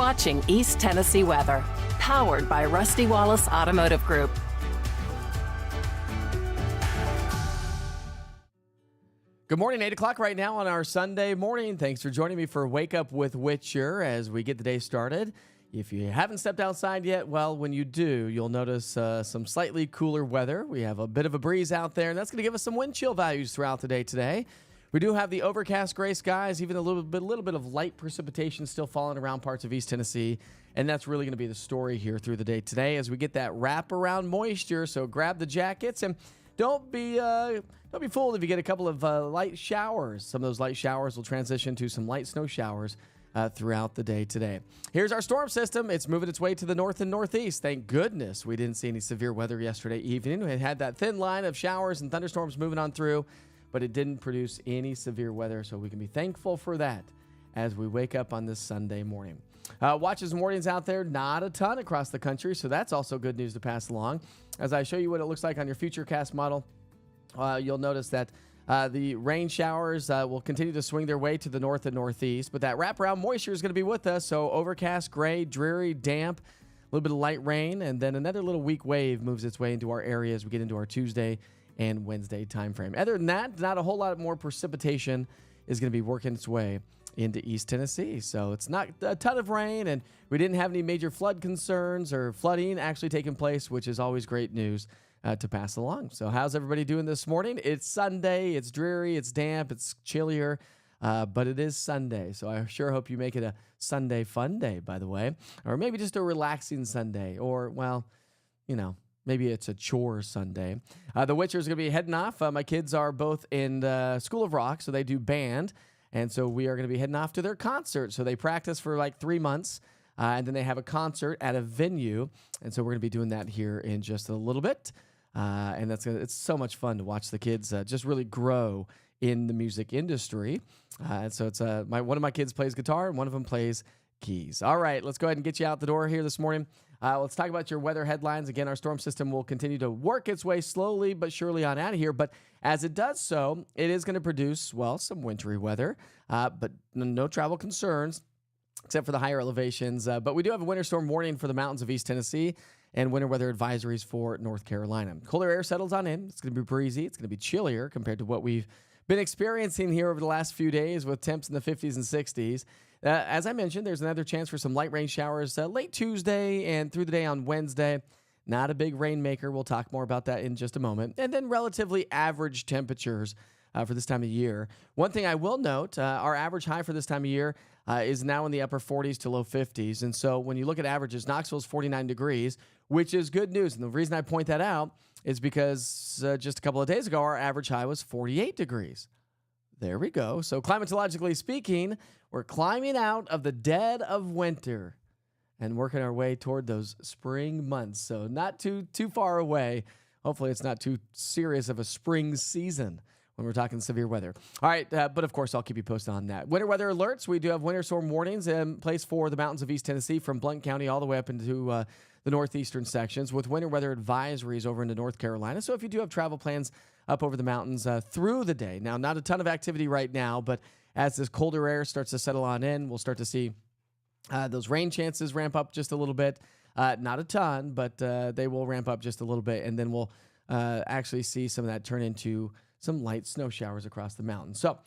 watching East Tennessee weather, powered by Rusty Wallace Automotive Group. Good morning, 8 o'clock right now on our Sunday morning. Thanks for joining me for Wake Up with Witcher as we get the day started. If you haven't stepped outside yet, well, when you do, you'll notice some slightly cooler weather. We have a bit of a breeze out there, and that's going to give us some wind chill values throughout the day today. We do have the overcast gray skies, even a little bit of light precipitation still falling around parts of East Tennessee, and that's really going to be the story here through the day today as we get that wraparound moisture. So grab the jackets and don't be fooled if you get a couple of light showers. Some of those light showers will transition to some light snow showers throughout the day today. Here's our storm system. It's moving its way to the north and northeast. Thank goodness we didn't see any severe weather yesterday evening. We had that thin line of showers and thunderstorms moving on through, but it didn't produce any severe weather, so we can be thankful for that as we wake up on this Sunday morning. Watches and warnings out there, not a ton across the country, so that's also good news to pass along. As I show you what it looks like on your Futurecast model, you'll notice that the rain showers will continue to swing their way to the north and northeast, but that wraparound moisture is going to be with us, so overcast, gray, dreary, damp, a little bit of light rain, and then another little weak wave moves its way into our area as we get into our Tuesday and Wednesday time frame. Other than that, not a whole lot more precipitation is going to be working its way into East Tennessee. So it's not a ton of rain, and we didn't have any major flood concerns or flooding actually taking place, which is always great news to pass along. So how's everybody doing this morning? It's Sunday. It's dreary. It's damp. It's chillier, but it is Sunday. So I sure hope you make it a Sunday fun day, by the way, or maybe just a relaxing Sunday, or, well, you know, maybe it's a chore Sunday. The Witcher is going to be heading off. My kids are both in the School of Rock, so they do band. And so we are going to be heading off to their concert. So they practice for like 3 months, and then they have a concert at a venue. And so we're going to be doing that here in just a little bit. And it's so much fun to watch the kids just really grow in the music industry. And so it's one of my kids plays guitar, and one of them plays keys. All right, let's go ahead and get you out the door here this morning. Let's talk about your weather headlines. Again, our storm system will continue to work its way slowly but surely on out of here. But as it does so, it is going to produce, well, some wintry weather, but no travel concerns except for the higher elevations. But we do have a winter storm warning for the mountains of East Tennessee and winter weather advisories for North Carolina. Colder air settles on in. It's going to be breezy. It's going to be chillier compared to what we've been experiencing here over the last few days with temps in the 50s and 60s. As I mentioned, there's another chance for some light rain showers late Tuesday and through the day on Wednesday. Not a big rainmaker. We'll talk more about that in just a moment. And then relatively average temperatures for this time of year. One thing I will note, our average high for this time of year is now in the upper 40s to low 50s. And so when you look at averages, Knoxville's 49 degrees, which is good news. And the reason I point that out is because just a couple of days ago, our average high was 48 degrees. There we go. So climatologically speaking, we're climbing out of the dead of winter and working our way toward those spring months. So not too far away. Hopefully it's not too serious of a spring season when we're talking severe weather. All right, but of course I'll keep you posted on that. Winter weather alerts. We do have winter storm warnings in place for the mountains of East Tennessee from Blount County all the way up into the northeastern sections, with winter weather advisories over into North Carolina. So if you do have travel plans up over the mountains through the day. Now, not a ton of activity right now, but as this colder air starts to settle on in, we'll start to see those rain chances ramp up just a little bit. Not a ton, but they will ramp up just a little bit, and then we'll actually see some of that turn into some light snow showers across the mountains. So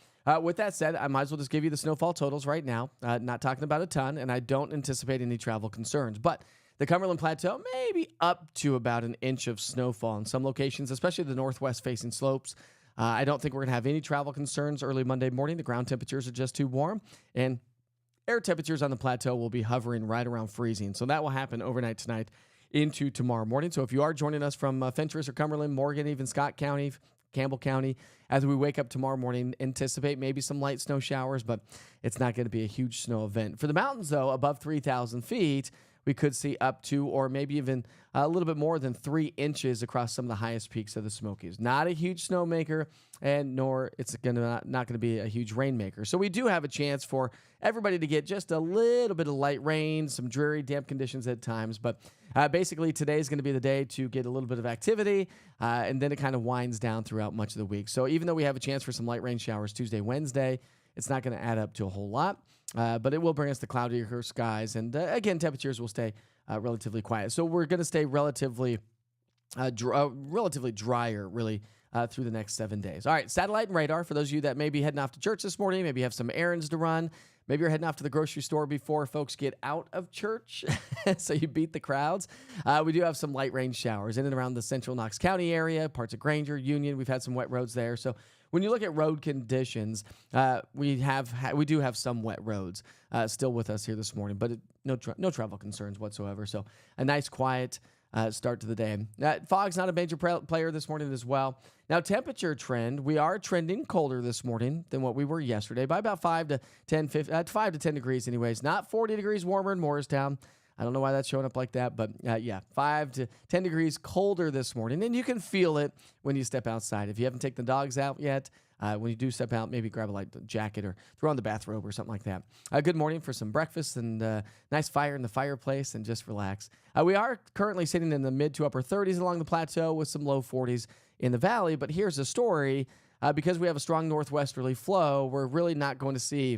with that said, I might as well just give you the snowfall totals right now. Not talking about a ton, and I don't anticipate any travel concerns, but the Cumberland Plateau, maybe up to about an inch of snowfall in some locations, especially the northwest-facing slopes. I don't think we're going to have any travel concerns early Monday morning. The ground temperatures are just too warm, and air temperatures on the plateau will be hovering right around freezing. So that will happen overnight tonight into tomorrow morning. So if you are joining us from Fentress or Cumberland, Morgan, even Scott County, Campbell County, as we wake up tomorrow morning, anticipate maybe some light snow showers, but it's not going to be a huge snow event. For the mountains, though, above 3,000 feet, we could see up to or maybe even a little bit more than 3 inches across some of the highest peaks of the Smokies. Not a huge snowmaker, and nor it's not going to be a huge rainmaker. So we do have a chance for everybody to get just a little bit of light rain, some dreary, damp conditions at times. But basically, today is going to be the day to get a little bit of activity, and then it kind of winds down throughout much of the week. So even though we have a chance for some light rain showers Tuesday, Wednesday, it's not going to add up to a whole lot. but it will bring us the cloudier skies. And again, temperatures will stay relatively quiet. So we're going to stay relatively drier, really, through the next 7 days. All right, satellite and radar for those of you that may be heading off to church this morning, maybe you have some errands to run. Maybe you're heading off to the grocery store before folks get out of church, so you beat the crowds. We do have some light rain showers in and around the central Knox County area, parts of Granger, Union. We've had some wet roads there. So when you look at road conditions, we do have some wet roads still with us here this morning, but no travel concerns whatsoever. So a nice, quiet start to the day. Fog's not a major player this morning as well. Now, temperature trend, we are trending colder this morning than what we were yesterday by about 5 to 10 degrees anyways. Not 40 degrees warmer in Morristown. I don't know why that's showing up like that, but 5 to 10 degrees colder this morning. And you can feel it when you step outside. If you haven't taken the dogs out yet, when you do step out, maybe grab a light jacket or throw on the bathrobe or something like that. Good morning for some breakfast and nice fire in the fireplace and just relax. We are currently sitting in the mid to upper 30s along the plateau with some low 40s in the valley. But here's the story. Because we have a strong northwesterly flow, we're really not going to see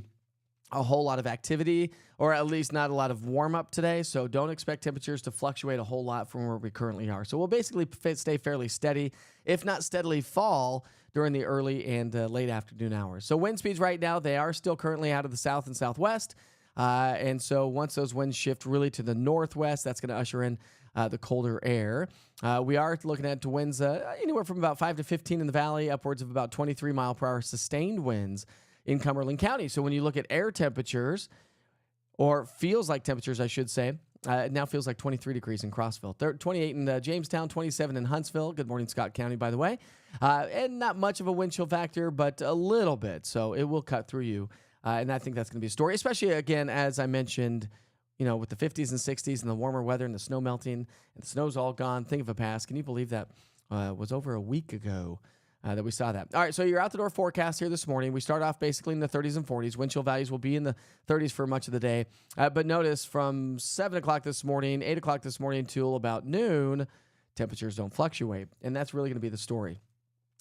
a whole lot of activity, or at least not a lot of warm up today. So don't expect temperatures to fluctuate a whole lot from where we currently are. So we'll basically stay fairly steady, if not steadily fall during the early and late afternoon hours. So wind speeds right now, they are still currently out of the south and southwest. And so once those winds shift really to the northwest, that's going to usher in the colder air. We are looking at winds anywhere from about 5 to 15 in the valley, upwards of about 23 mile per hour sustained winds in Cumberland County. So when you look at air temperatures, or feels like temperatures, I should say, it now feels like 23 degrees in Crossville, 28 in Jamestown, 27 in Huntsville. Good morning, Scott County, by the way. And not much of a wind chill factor, but a little bit. So it will cut through you. And I think that's going to be a story, especially, again, as I mentioned, with the 50s and 60s and the warmer weather and the snow melting and the snow's all gone. Think of a past. Can you believe that was over a week ago that we saw that? All right, so your out-the-door forecast here this morning. We start off basically in the 30s and 40s. Wind chill values will be in the 30s for much of the day. But notice from 7 o'clock this morning, 8 o'clock this morning till about noon, temperatures don't fluctuate. And that's really going to be the story.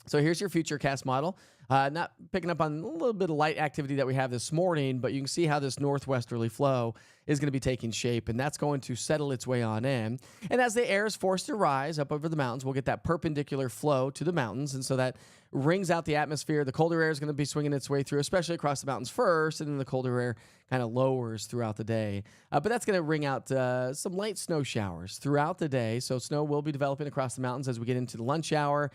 So here's your futurecast model. Not picking up on a little bit of light activity that we have this morning, but you can see how this northwesterly flow is going to be taking shape, and that's going to settle its way on in. And as the air is forced to rise up over the mountains, we'll get that perpendicular flow to the mountains, and so that wrings out the atmosphere. The colder air is going to be swinging its way through, especially across the mountains first, and then the colder air kind of lowers throughout the day. But that's going to ring out some light snow showers throughout the day, so snow will be developing across the mountains as we get into the lunch hour.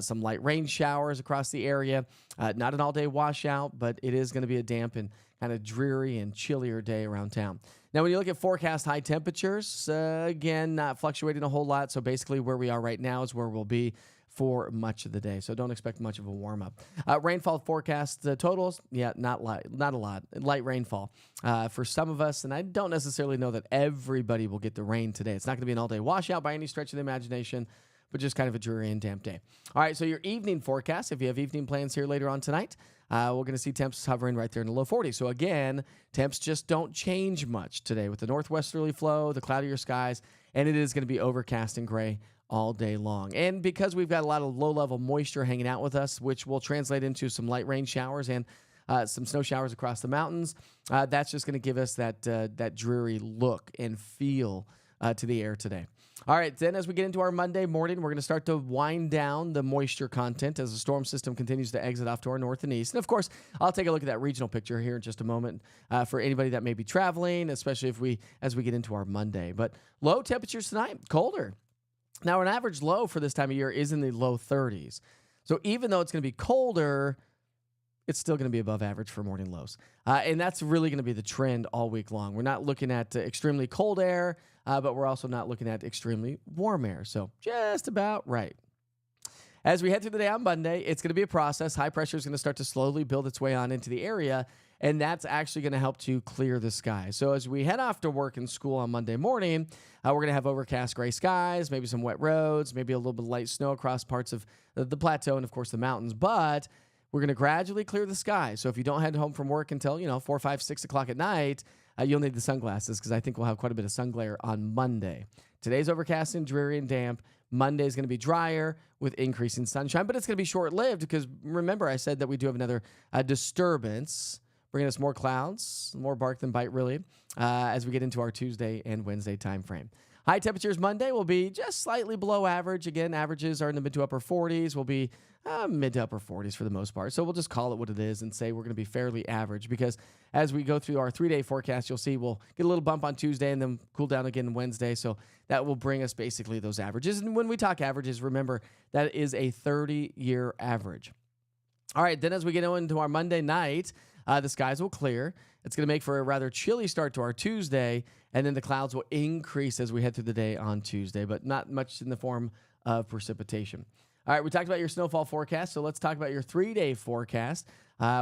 Some light rain showers across the area. Not an all-day washout, but it is going to be a damp and kind of dreary and chillier day around town. Now, when you look at forecast high temperatures, again, not fluctuating a whole lot. So basically where we are right now is where we'll be for much of the day. So don't expect much of a warm-up. Rainfall forecast totals, not a lot. Light rainfall for some of us, and I don't necessarily know that everybody will get the rain today. It's not going to be an all-day washout by any stretch of the imagination, but just kind of a dreary and damp day. All right, so your evening forecast, if you have evening plans here later on tonight, we're going to see temps hovering right there in the low 40s. So again, temps just don't change much today with the northwesterly flow, the cloudier skies, and it is going to be overcast and gray all day long. And because we've got a lot of low-level moisture hanging out with us, which will translate into some light rain showers and some snow showers across the mountains, that's just going to give us that dreary look and feel to the air today. All right, then as we get into our Monday morning, we're going to start to wind down the moisture content as the storm system continues to exit off to our north and east. And of course, I'll take a look at that regional picture here in just a moment for anybody that may be traveling, especially as we get into our Monday. But low temperatures tonight, colder. Now, an average low for this time of year is in the low 30s. So even though it's going to be colder, it's still going to be above average for morning lows. And that's really going to be the trend all week long. We're not looking at extremely cold air, but we're also not looking at extremely warm air. So just about right. As we head through the day on Monday, it's going to be a process. High pressure is going to start to slowly build its way on into the area, and that's actually going to help to clear the sky. So as we head off to work and school on Monday morning, we're going to have overcast gray skies, maybe some wet roads, maybe a little bit of light snow across parts of the plateau and, of course, the mountains. But we're going to gradually clear the sky. So if you don't head home from work until, 4, 5, 6 o'clock at night, you'll need the sunglasses because I think we'll have quite a bit of sun glare on Monday. Today's overcast and dreary and damp. Monday is going to be drier with increasing sunshine, but it's going to be short-lived because remember I said that we do have another disturbance bringing us more clouds, more bark than bite, really, as we get into our Tuesday and Wednesday time frame. High temperatures Monday will be just slightly below average. Again, averages are in the mid to upper 40s. Will be mid to upper 40s for the most part. So we'll just call it what it is and say we're going to be fairly average, because as we go through our 3-day forecast, you'll see we'll get a little bump on Tuesday and then cool down again Wednesday. So that will bring us basically those averages. And when we talk averages, remember that is a 30-year average. All right, then as we get into our Monday night, the skies will clear. It's going to make for a rather chilly start to our Tuesday, and then the clouds will increase as we head through the day on Tuesday, but not much in the form of precipitation. All right, we talked about your snowfall forecast, so let's talk about your 3-day forecast.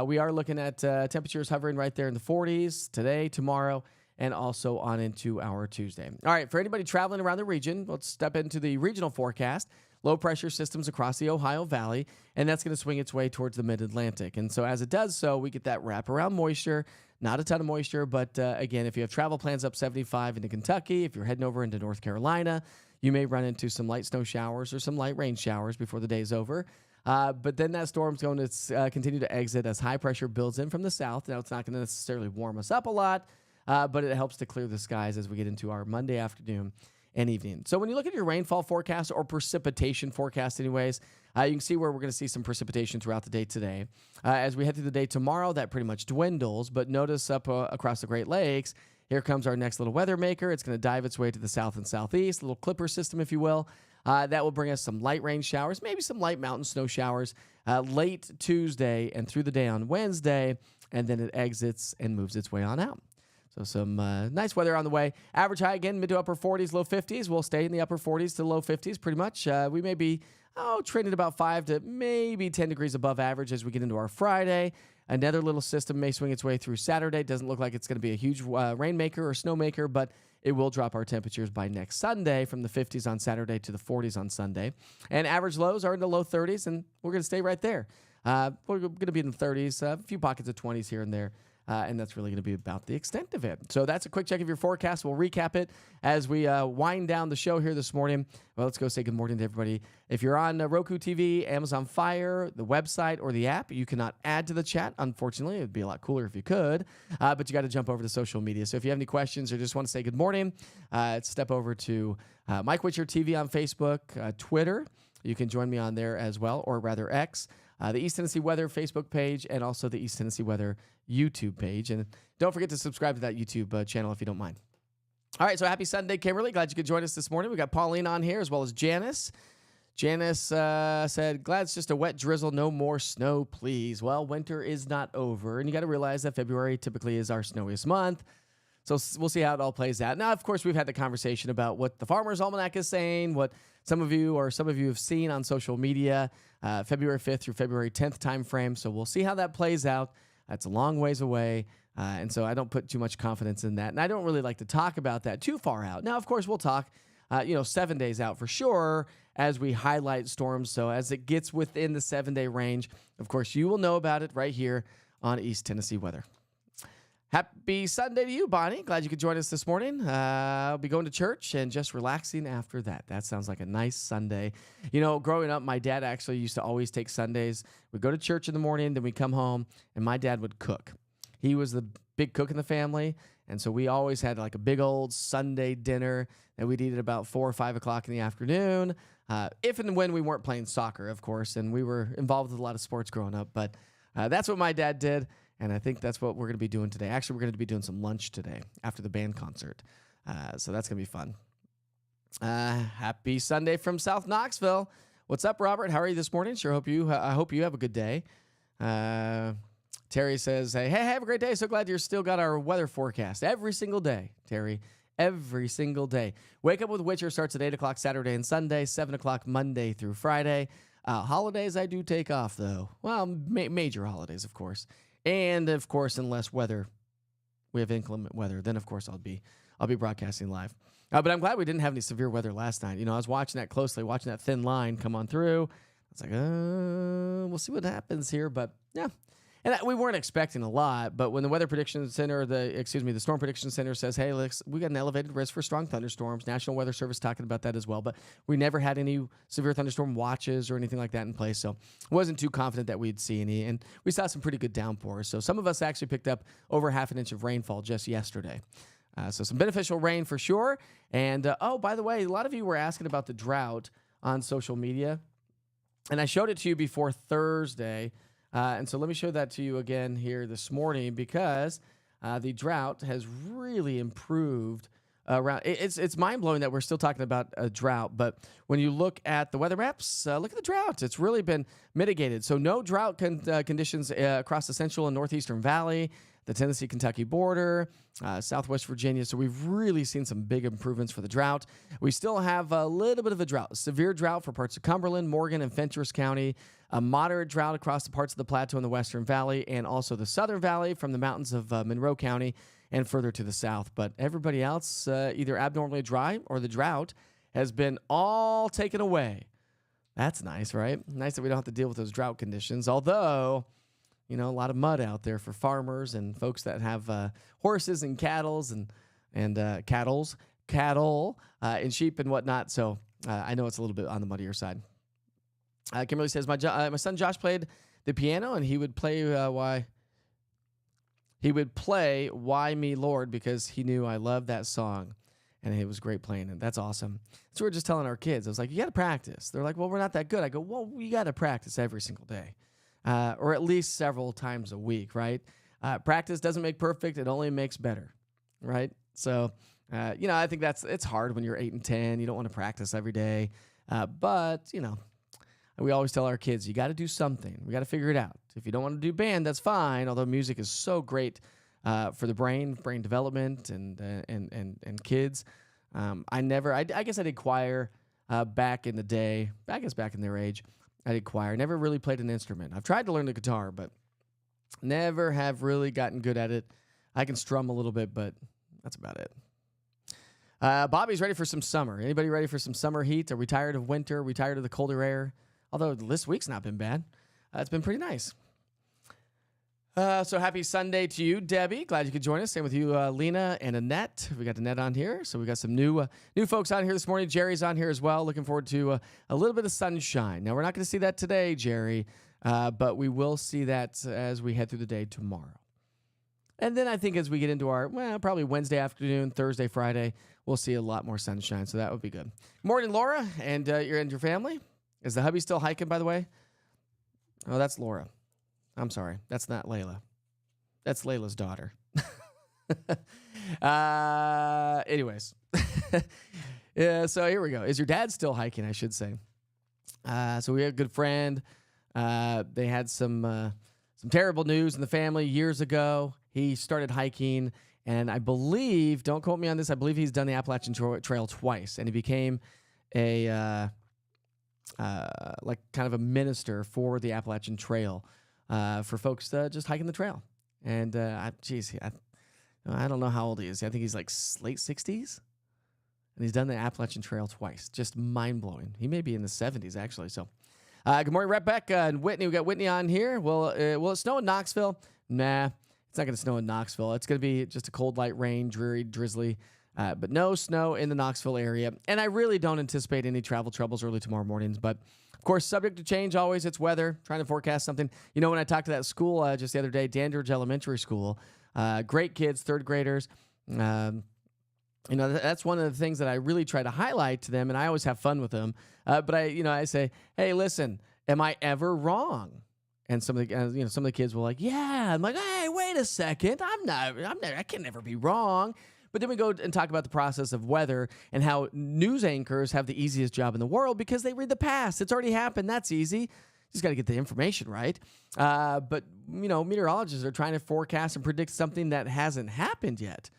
We are looking at temperatures hovering right there in the 40s today, tomorrow, and also on into our Tuesday. All right, for anybody traveling around the region, let's step into the regional forecast. Low pressure systems across the Ohio Valley, and that's going to swing its way towards the mid-Atlantic. And so as it does so, we get that wraparound moisture, not a ton of moisture, but again, if you have travel plans up 75 into Kentucky, if you're heading over into North Carolina, you may run into some light snow showers or some light rain showers before the day's over. But then that storm's going to continue to exit as high pressure builds in from the south. Now, it's not going to necessarily warm us up a lot, but it helps to clear the skies as we get into our Monday afternoon and evening. So when you look at your rainfall forecast or precipitation forecast anyways, you can see where we're going to see some precipitation throughout the day today. As we head through the day tomorrow, that pretty much dwindles, but notice up across the Great Lakes, here comes our next little weather maker. It's going to dive its way to the south and southeast, a little clipper system, if you will. That will bring us some light rain showers, maybe some light mountain snow showers late Tuesday and through the day on Wednesday, and then it exits and moves its way on out. So some nice weather on the way. Average high again, mid to upper 40s, low 50s. We'll stay in the upper 40s to low 50s pretty much. We may be trending about 5 to maybe 10 degrees above average as we get into our Friday. Another little system may swing its way through Saturday. Doesn't look like it's going to be a huge rainmaker or snowmaker, but it will drop our temperatures by next Sunday from the 50s on Saturday to the 40s on Sunday. And average lows are in the low 30s, and we're going to stay right there. We're going to be in the 30s, a few pockets of 20s here and there. And that's really going to be about the extent of it. So that's a quick check of your forecast. We'll recap it as we wind down the show here this morning. Well, let's go say good morning to everybody. If you're on Roku TV, Amazon Fire, the website, or the app, you cannot add to the chat. Unfortunately, it would be a lot cooler if you could. But you got to jump over to social media. So if you have any questions or just want to say good morning, step over to Mike Witcher TV on Facebook, Twitter. You can join me on there as well, or rather X. The East Tennessee Weather Facebook page, and also the East Tennessee Weather YouTube page. And don't forget to subscribe to that YouTube channel if you don't mind. All right, so happy Sunday, Kimberly. Glad you could join us this morning. We got Pauline on here as well as Janice. Janice said, glad it's just a wet drizzle, no more snow, please. Well, winter is not over, and you got to realize that February typically is our snowiest month. So we'll see how it all plays out. Now, of course, we've had the conversation about what the Farmer's Almanac is saying, what some of you have seen on social media, February 5th through February 10th time frame. So we'll see how that plays out. That's a long ways away, and so I don't put too much confidence in that. And I don't really like to talk about that too far out. Now, of course, we'll talk 7 days out for sure as we highlight storms. So as it gets within the 7-day range, of course, you will know about it right here on East Tennessee Weather. Happy Sunday to you, Bonnie. Glad you could join us this morning. I'll be going to church and just relaxing after that. That sounds like a nice Sunday. You know, growing up, my dad actually used to always take Sundays. We'd go to church in the morning, then we'd come home, and my dad would cook. He was the big cook in the family, and so we always had like a big old Sunday dinner that we'd eat at about 4 or 5 o'clock in the afternoon, if and when we weren't playing soccer, of course, and we were involved with a lot of sports growing up. But that's what my dad did. And I think that's what we're going to be doing today. Actually, we're going to be doing some lunch today after the band concert. So that's going to be fun. Happy Sunday from South Knoxville. What's up, Robert? How are you this morning? I hope you have a good day. Terry says, hey, have a great day. So glad you're still got our weather forecast every single day, Terry. Every single day. Wake Up with Witcher starts at 8 o'clock Saturday and Sunday, 7 o'clock Monday through Friday. Holidays I do take off, though. Well, major holidays, of course. And, of course, unless we have inclement weather, then, of course, I'll be broadcasting live. But I'm glad we didn't have any severe weather last night. You know, I was watching that closely, watching that thin line come on through. I was like, we'll see what happens here. But, yeah. And we weren't expecting a lot, but when the Weather Prediction Center, the Storm Prediction Center says, hey, we got an elevated risk for strong thunderstorms. National Weather Service talking about that as well, but we never had any severe thunderstorm watches or anything like that in place, so wasn't too confident that we'd see any. And we saw some pretty good downpours. So some of us actually picked up over half an inch of rainfall just yesterday. So some beneficial rain for sure. And, by the way, a lot of you were asking about the drought on social media. And I showed it to you before Thursday. And so let me show that to you again here this morning because the drought has really improved around. It's mind-blowing that we're still talking about a drought. But when you look at the weather maps, look at the drought. It's really been mitigated. So no drought conditions across the central and northeastern valley, the Tennessee-Kentucky border, Southwest Virginia. So we've really seen some big improvements for the drought. We still have a little bit of a drought, severe drought for parts of Cumberland, Morgan, and Fentress County, a moderate drought across the parts of the plateau in the Western Valley, and also the Southern Valley from the mountains of Monroe County and further to the south. But everybody else, either abnormally dry or the drought has been all taken away. That's nice, right? Nice that we don't have to deal with those drought conditions, although a lot of mud out there for farmers and folks that have horses and cattle and sheep and whatnot. So I know it's a little bit on the muddier side. Kimberly says, my son Josh played the piano and he would play Why Me Lord because he knew I loved that song. And it was great playing it. That's awesome. So we're just telling our kids. I was like, you got to practice. They're like, well, we're not that good. I go, well, you got to practice every single day. Or at least several times a week, right? Practice doesn't make perfect. It only makes better, right? So, I think it's hard when you're 8 and 10. You don't want to practice every day. But we always tell our kids, you got to do something. We got to figure it out. If you don't want to do band, that's fine, although music is so great for the brain development and kids. I guess I did choir back in the day, back in their age. I did choir. Never really played an instrument. I've tried to learn the guitar, but never have really gotten good at it. I can strum a little bit, but that's about it. Bobby's ready for some summer. Anybody ready for some summer heat? Are we tired of winter? Are we tired of the colder air? Although this week's not been bad. It's been pretty nice. So happy Sunday to you, Debbie. Glad you could join us. Same with you, Lena and Annette. We got Annette on here. So we got some new folks on here this morning. Jerry's on here as well. Looking forward to a little bit of sunshine. Now, we're not going to see that today, Jerry, but we will see that as we head through the day tomorrow. And then I think as we get into our, probably Wednesday afternoon, Thursday, Friday, we'll see a lot more sunshine. So that would be good. Morning, Laura, and your family. Is the hubby still hiking, by the way? Oh, that's Laura. I'm sorry. That's not Layla. That's Layla's daughter. Anyways. Yeah, so here we go. Is your dad still hiking, I should say. So we have a good friend. They had some terrible news in the family years ago. He started hiking, and I believe, don't quote me on this, I believe he's done the Appalachian Trail twice, and he became kind of a minister for the Appalachian Trail. For folks just hiking the trail. And, I don't know how old he is. I think he's like late 60s. And he's done the Appalachian Trail twice. Just mind-blowing. He may be in the 70s, actually. So, good morning, Rebecca and Whitney. We got Whitney on here. Will it snow in Knoxville? Nah, it's not going to snow in Knoxville. It's going to be just a cold, light rain, dreary, drizzly. But no snow in the Knoxville area. And I really don't anticipate any travel troubles early tomorrow mornings. But, of course, subject to change always. It's weather, trying to forecast something. When I talked to that school just the other day, Dandridge Elementary School, great kids, third graders. That's one of the things that I really try to highlight to them, and I always have fun with them. But I say, hey, listen, am I ever wrong? And some of the kids will like, yeah. I'm like, hey, wait a second. I can never be wrong. But then we go and talk about the process of weather and how news anchors have the easiest job in the world because they read the past. It's already happened. That's easy. Just got to get the information right. But meteorologists are trying to forecast and predict something that hasn't happened yet.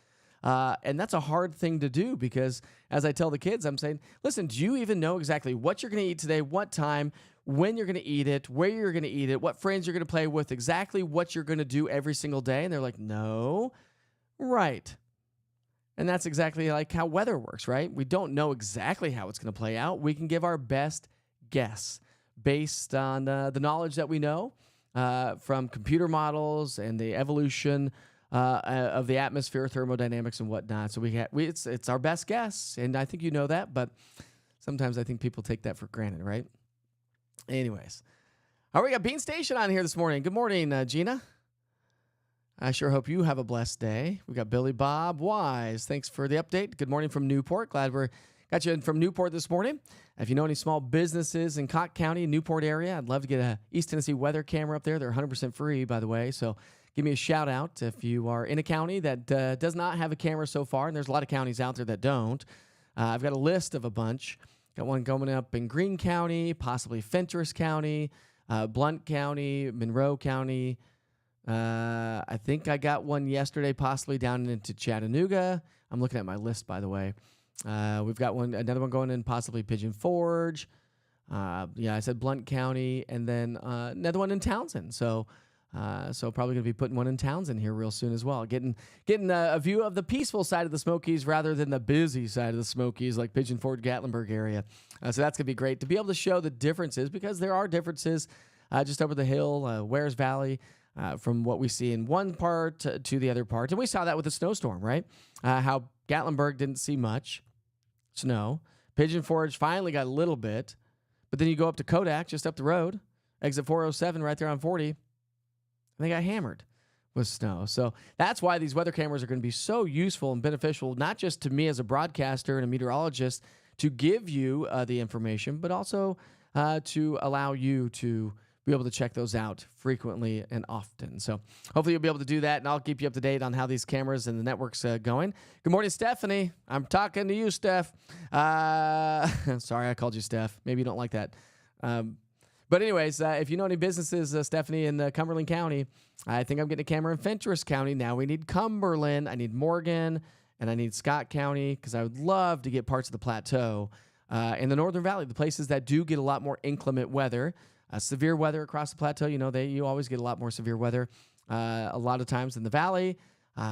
And that's a hard thing to do because, as I tell the kids, I'm saying, listen, do you even know exactly what you're going to eat today, what time, when you're going to eat it, where you're going to eat it, what friends you're going to play with, exactly what you're going to do every single day? And they're like, no. Right. And that's exactly like how weather works, right? We don't know exactly how it's going to play out. We can give our best guess based on the knowledge that we know from computer models and the evolution of the atmosphere, thermodynamics, and whatnot. So it's our best guess, and I think you know that, but sometimes I think people take that for granted, right? Anyways. All right, we got Bean Station on here this morning. Good morning, Gina. I sure hope you have a blessed day. We got Billy Bob Wise. Thanks for the update. Good morning from Newport. Glad we got you in from Newport this morning. If you know any small businesses in Cott County, Newport area, I'd love to get a East Tennessee weather camera up there. They're 100% free, by the way. So give me a shout out if you are in a county that does not have a camera so far. And there's a lot of counties out there that don't. I've got a list of a bunch. Got one going up in Greene County, possibly Fentress County, Blount County, Monroe County. I think I got one yesterday, possibly down into Chattanooga. I'm looking at my list, by the way. We've got another one going in possibly Pigeon Forge. I said Blount County, and then another one in Townsend. So probably going to be putting one in Townsend here real soon as well. Getting a view of the peaceful side of the Smokies rather than the busy side of the Smokies, like Pigeon Forge, Gatlinburg area. So that's going to be great to be able to show the differences, because there are differences just over the hill, Wares Valley, from what we see in one part to the other part. And we saw that with the snowstorm, right? How Gatlinburg didn't see much snow. Pigeon Forge finally got a little bit. But then you go up to Kodak, just up the road, exit 407 right there on 40, and they got hammered with snow. So that's why these weather cameras are going to be so useful and beneficial, not just to me as a broadcaster and a meteorologist to give you the information, but also to allow you to be able to check those out frequently and often. So hopefully you'll be able to do that, and I'll keep you up to date on how these cameras and the network's going. Good morning, Stephanie. I'm talking to you, Steph. Sorry, I called you Steph. Maybe you don't like that. But anyways, if you know any businesses, Stephanie, in Cumberland County, I think I'm getting a camera in Fentress County. Now we need Cumberland, I need Morgan, and I need Scott County, because I would love to get parts of the plateau in the Northern Valley, the places that do get a lot more inclement weather. Severe weather across the plateau, you always get a lot more severe weather a lot of times in the valley.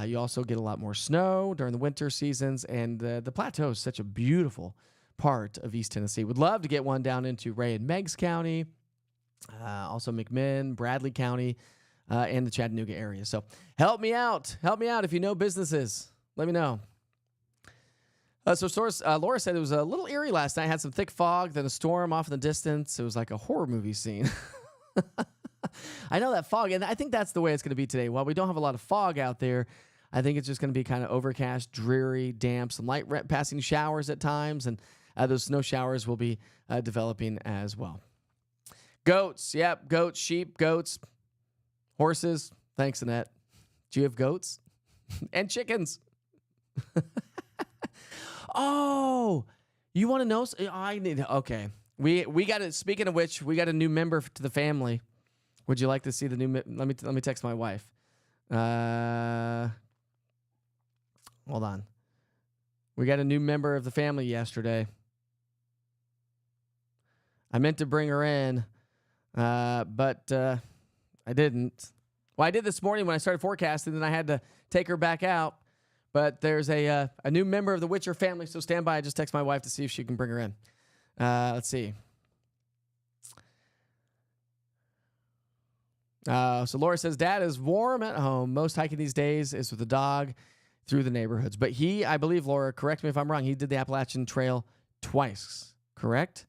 You also get a lot more snow during the winter seasons, and the plateau is such a beautiful part of East Tennessee. Would love to get one down into Ray and Meigs County, also McMinn, Bradley County, and the Chattanooga area. So help me out. Help me out if you know businesses. Let me know. Laura said it was a little eerie last night. Had some thick fog, then a storm off in the distance. It was like a horror movie scene. I know that fog, and I think that's the way it's going to be today. While we don't have a lot of fog out there, I think it's just going to be kind of overcast, dreary, damp, some light passing showers at times, and those snow showers will be developing as well. Goats, yep, goats, sheep, goats, horses. Thanks, Annette. Do you have goats? And chickens. Oh, you want to know? Okay. We got it. Speaking of which, we got a new member to the family. Would you like to see the new? Let me text my wife. Hold on. We got a new member of the family yesterday. I meant to bring her in, but I didn't. Well, I did this morning when I started forecasting, then I had to take her back out. But there's a new member of the Witcher family, so stand by. I just text my wife to see if she can bring her in. Let's see. So Laura says, Dad is warm at home. Most hiking these days is with the dog through the neighborhoods. But I believe, Laura, correct me if I'm wrong, he did the Appalachian Trail twice, correct?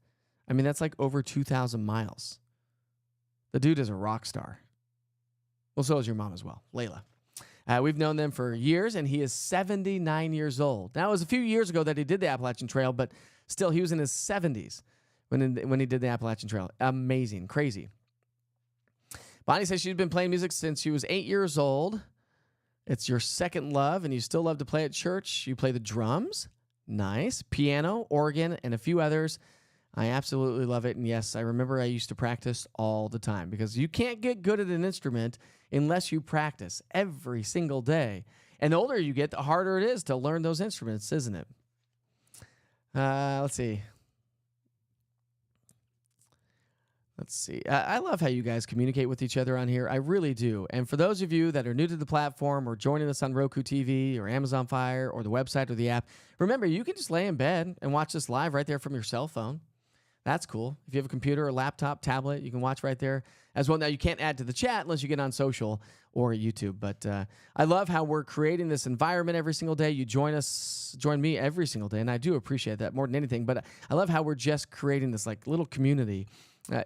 I mean, that's like over 2,000 miles. The dude is a rock star. Well, so is your mom as well, Layla. We've known them for years, and he is 79 years old. Now, it was a few years ago that he did the Appalachian Trail, but still, he was in his 70s when he did the Appalachian Trail. Amazing, crazy. Bonnie says she's been playing music since she was 8 years old. It's your second love, and you still love to play at church. You play the drums. Nice. Piano, organ, and a few others. I absolutely love it. And yes, I remember I used to practice all the time, because you can't get good at an instrument unless you practice every single day. And the older you get, the harder it is to learn those instruments, isn't it? Let's see. I love how you guys communicate with each other on here. I really do. And for those of you that are new to the platform or joining us on Roku TV or Amazon Fire or the website or the app, remember, you can just lay in bed and watch this live right there from your cell phone. That's cool. If you have a computer or laptop, tablet, you can watch right there as well. Now, you can't add to the chat unless you get on social or YouTube. But I love how we're creating this environment every single day. You join me every single day, and I do appreciate that more than anything. But I love how we're just creating this like little community,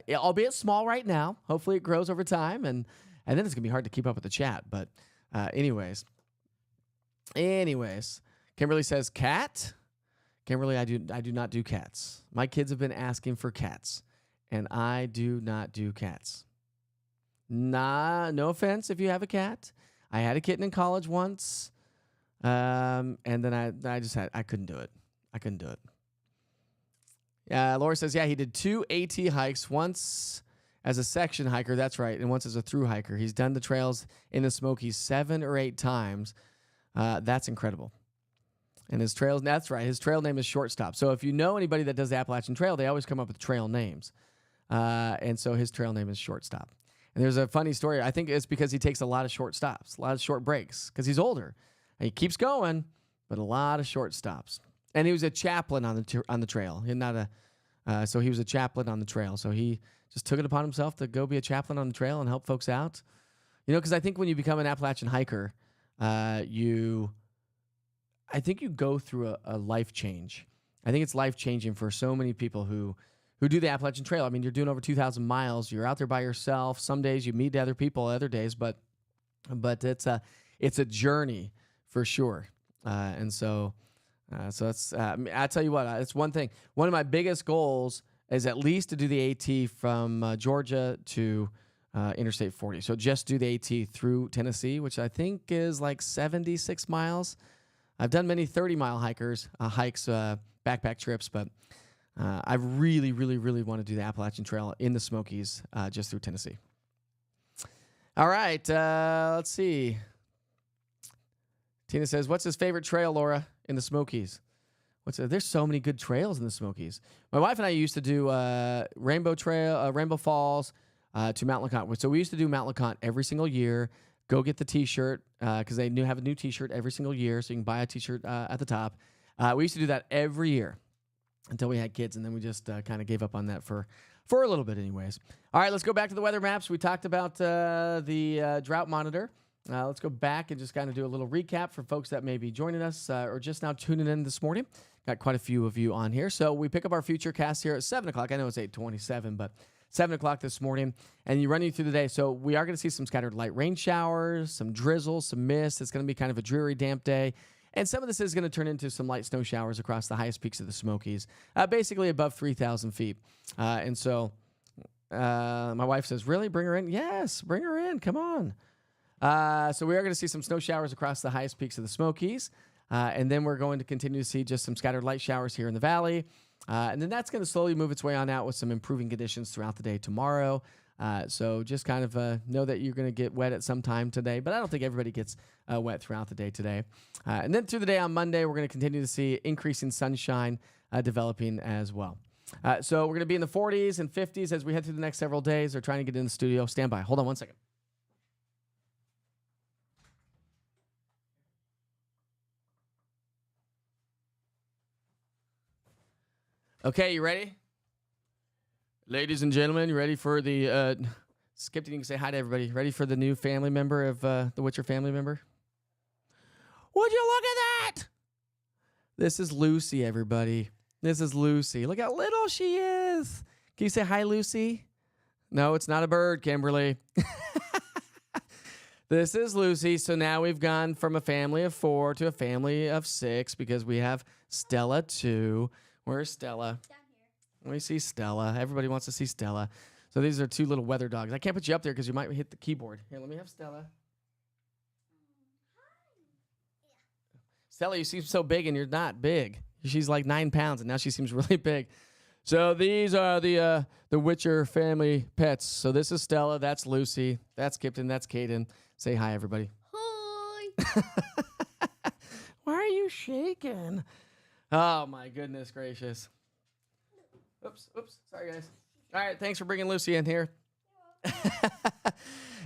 albeit small right now. Hopefully, it grows over time, and then it's gonna be hard to keep up with the chat. But anyways, Kimberly says cat. Kimberly, I do not do cats. My kids have been asking for cats, and I do not do cats. No offense if you have a cat. I had a kitten in college once, and then I couldn't do it. I couldn't do it. Laura says, yeah, he did 2 AT hikes, once as a section hiker, that's right, and once as a through hiker. He's done the trails in the Smokies 7 or 8 times. That's incredible. And his trails, that's right, his trail name is Shortstop. So if you know anybody that does the Appalachian Trail, they always come up with trail names. And so his trail name is Shortstop. And there's a funny story. I think it's because he takes a lot of short stops, a lot of short breaks, because he's older. And he keeps going, but a lot of short stops. And he was a chaplain on the trail. So he was a chaplain on the trail. So he just took it upon himself to go be a chaplain on the trail and help folks out. You know, because I think when you become an Appalachian hiker, I think you go through a life change. I think it's life-changing for so many people who do the Appalachian Trail. I mean, you're doing over 2,000 miles. You're out there by yourself. Some days you meet other people, other days, but it's a journey for sure. So that's I tell you what, it's one thing. One of my biggest goals is at least to do the AT from Georgia to Interstate 40. So just do the AT through Tennessee, which I think is like 76 miles. I've done many 30-mile hikes, backpack trips, but I really, really, really want to do the Appalachian Trail in the Smokies just through Tennessee. All right, let's see. Tina says, what's his favorite trail, Laura, in the Smokies? There's so many good trails in the Smokies. My wife and I used to do Rainbow Falls to Mount LeConte. So we used to do Mount LeConte every single year. Go get the T-shirt because they have a new T-shirt every single year, so you can buy a T-shirt at the top. We used to do that every year until we had kids, and then we just kind of gave up on that for a little bit anyways. All right, let's go back to the weather maps. We talked about the drought monitor. Let's go back and just kind of do a little recap for folks that may be joining us or just now tuning in this morning. Got quite a few of you on here. So we pick up our future cast here at 7 o'clock. I know it's 8:27, but 7 o'clock this morning, and you run you through the day. So we are going to see some scattered light rain showers, some drizzle, some mist. It's going to be kind of a dreary, damp day. And some of this is going to turn into some light snow showers across the highest peaks of the Smokies, basically above 3,000 feet. And so my wife says, really? Bring her in? Yes, bring her in. Come on. So we are going to see some snow showers across the highest peaks of the Smokies. And then we're going to continue to see just some scattered light showers here in the valley. And then that's going to slowly move its way on out with some improving conditions throughout the day tomorrow. So just kind of know that you're going to get wet at some time today, but I don't think everybody gets wet throughout the day today. And then through the day on Monday, we're going to continue to see increasing sunshine developing as well. So we're going to be in the 40s and 50s as we head through the next several days. They're trying to get in the studio. Stand by. Hold on one second. Okay, you ready? Ladies and gentlemen, you ready for the Skipton, you can say hi to everybody. Ready for the new family member of the Witcher family member? Would you look at that? This is Lucy, everybody. This is Lucy. Look how little she is. Can you say hi, Lucy? No, it's not a bird, Kimberly. This is Lucy. So now we've gone from a family of 4 to a family of 6 because we have Stella too. Where's Stella? Down here. Let me see Stella. Everybody wants to see Stella. So these are 2 little weather dogs. I can't put you up there because you might hit the keyboard. Here, let me have Stella. Hi. Stella, you seem so big and you're not big. She's like 9 pounds and now she seems really big. So these are the Witcher family pets. So this is Stella. That's Lucy. That's Kipton. That's Caden. Say hi, everybody. Hi. Why are you shaking? Oh, my goodness gracious. Oops. Sorry, guys. All right, thanks for bringing Lucy in here.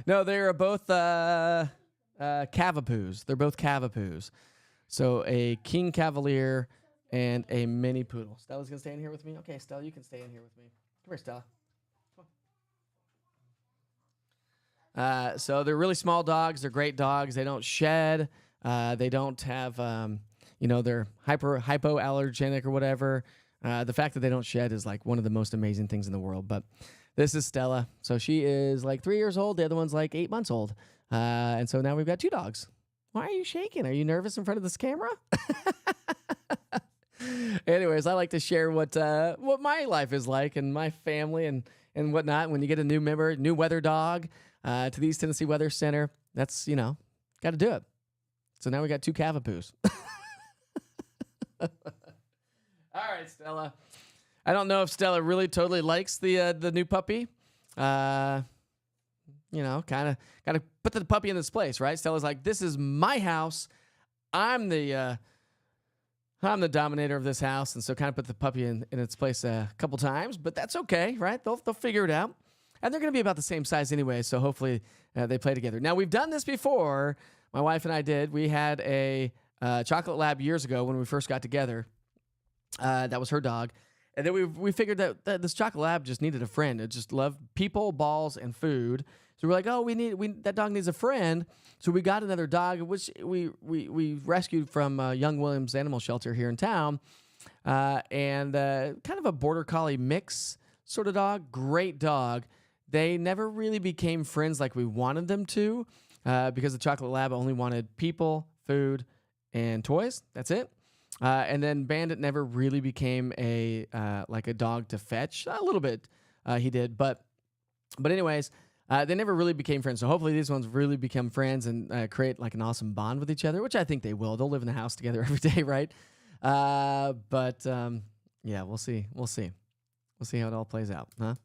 No, they're both Cavapoos. They're both Cavapoos. So a King Cavalier and a mini poodle. Stella's going to stay in here with me? Okay, Stella, you can stay in here with me. Come here, Stella. Come So they're really small dogs. They're great dogs. They don't shed. They don't have, they're hypoallergenic or whatever. The fact that they don't shed is like one of the most amazing things in the world. But this is Stella. So she is like 3 years old. The other one's like 8 months old. And so now we've got 2 dogs. Why are you shaking? Are you nervous in front of this camera? Anyways, I like to share what my life is like and my family and whatnot. When you get a new member, new weather dog to the East Tennessee Weather Center, that's, got to do it. So now we got 2 Cavapoos. All right, Stella. I don't know if Stella really totally likes the new puppy. Kind of got to put the puppy in its place, right? Stella's like, this is my house. I'm the dominator of this house, and so kind of put the puppy in its place a couple times, but that's okay, right? They'll figure it out, and they're going to be about the same size anyway, so hopefully they play together. Now, we've done this before. My wife and I did. We had a chocolate lab years ago when we first got together. That was her dog. And then we figured that this chocolate lab just needed a friend. It just loved people, balls, and food. So we're like, oh, that dog needs a friend. So we got another dog, which we rescued from Young Williams Animal Shelter here in town, and kind of a border collie mix sort of dog. Great dog. They never really became friends like we wanted them to, because the chocolate lab only wanted people, food, and toys. That's it. And then Bandit never really became a dog to fetch. A little bit he did, but anyways, they never really became friends. So hopefully these ones really become friends and create like an awesome bond with each other, which I think they will. They'll live in the house together every day, right? Yeah, we'll see. We'll see how it all plays out, huh?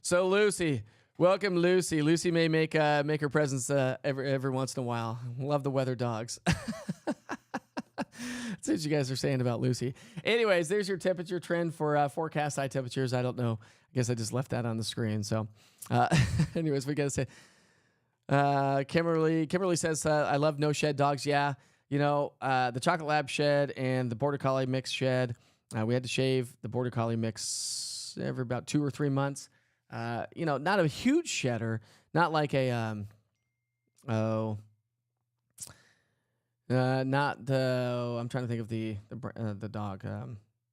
So Lucy. Welcome, Lucy. Lucy may make her presence every once in a while. Love the weather dogs. That's what you guys are saying about Lucy. Anyways, there's your temperature trend for forecast high temperatures. I don't know. I guess I just left that on the screen. So, anyways, we got to say, Kimberly says, I love no shed dogs. Yeah, the chocolate lab shed and the border collie mix shed. We had to shave the border collie mix every about 2 or 3 months. Not a huge shedder, not like a, I'm trying to think of the dog,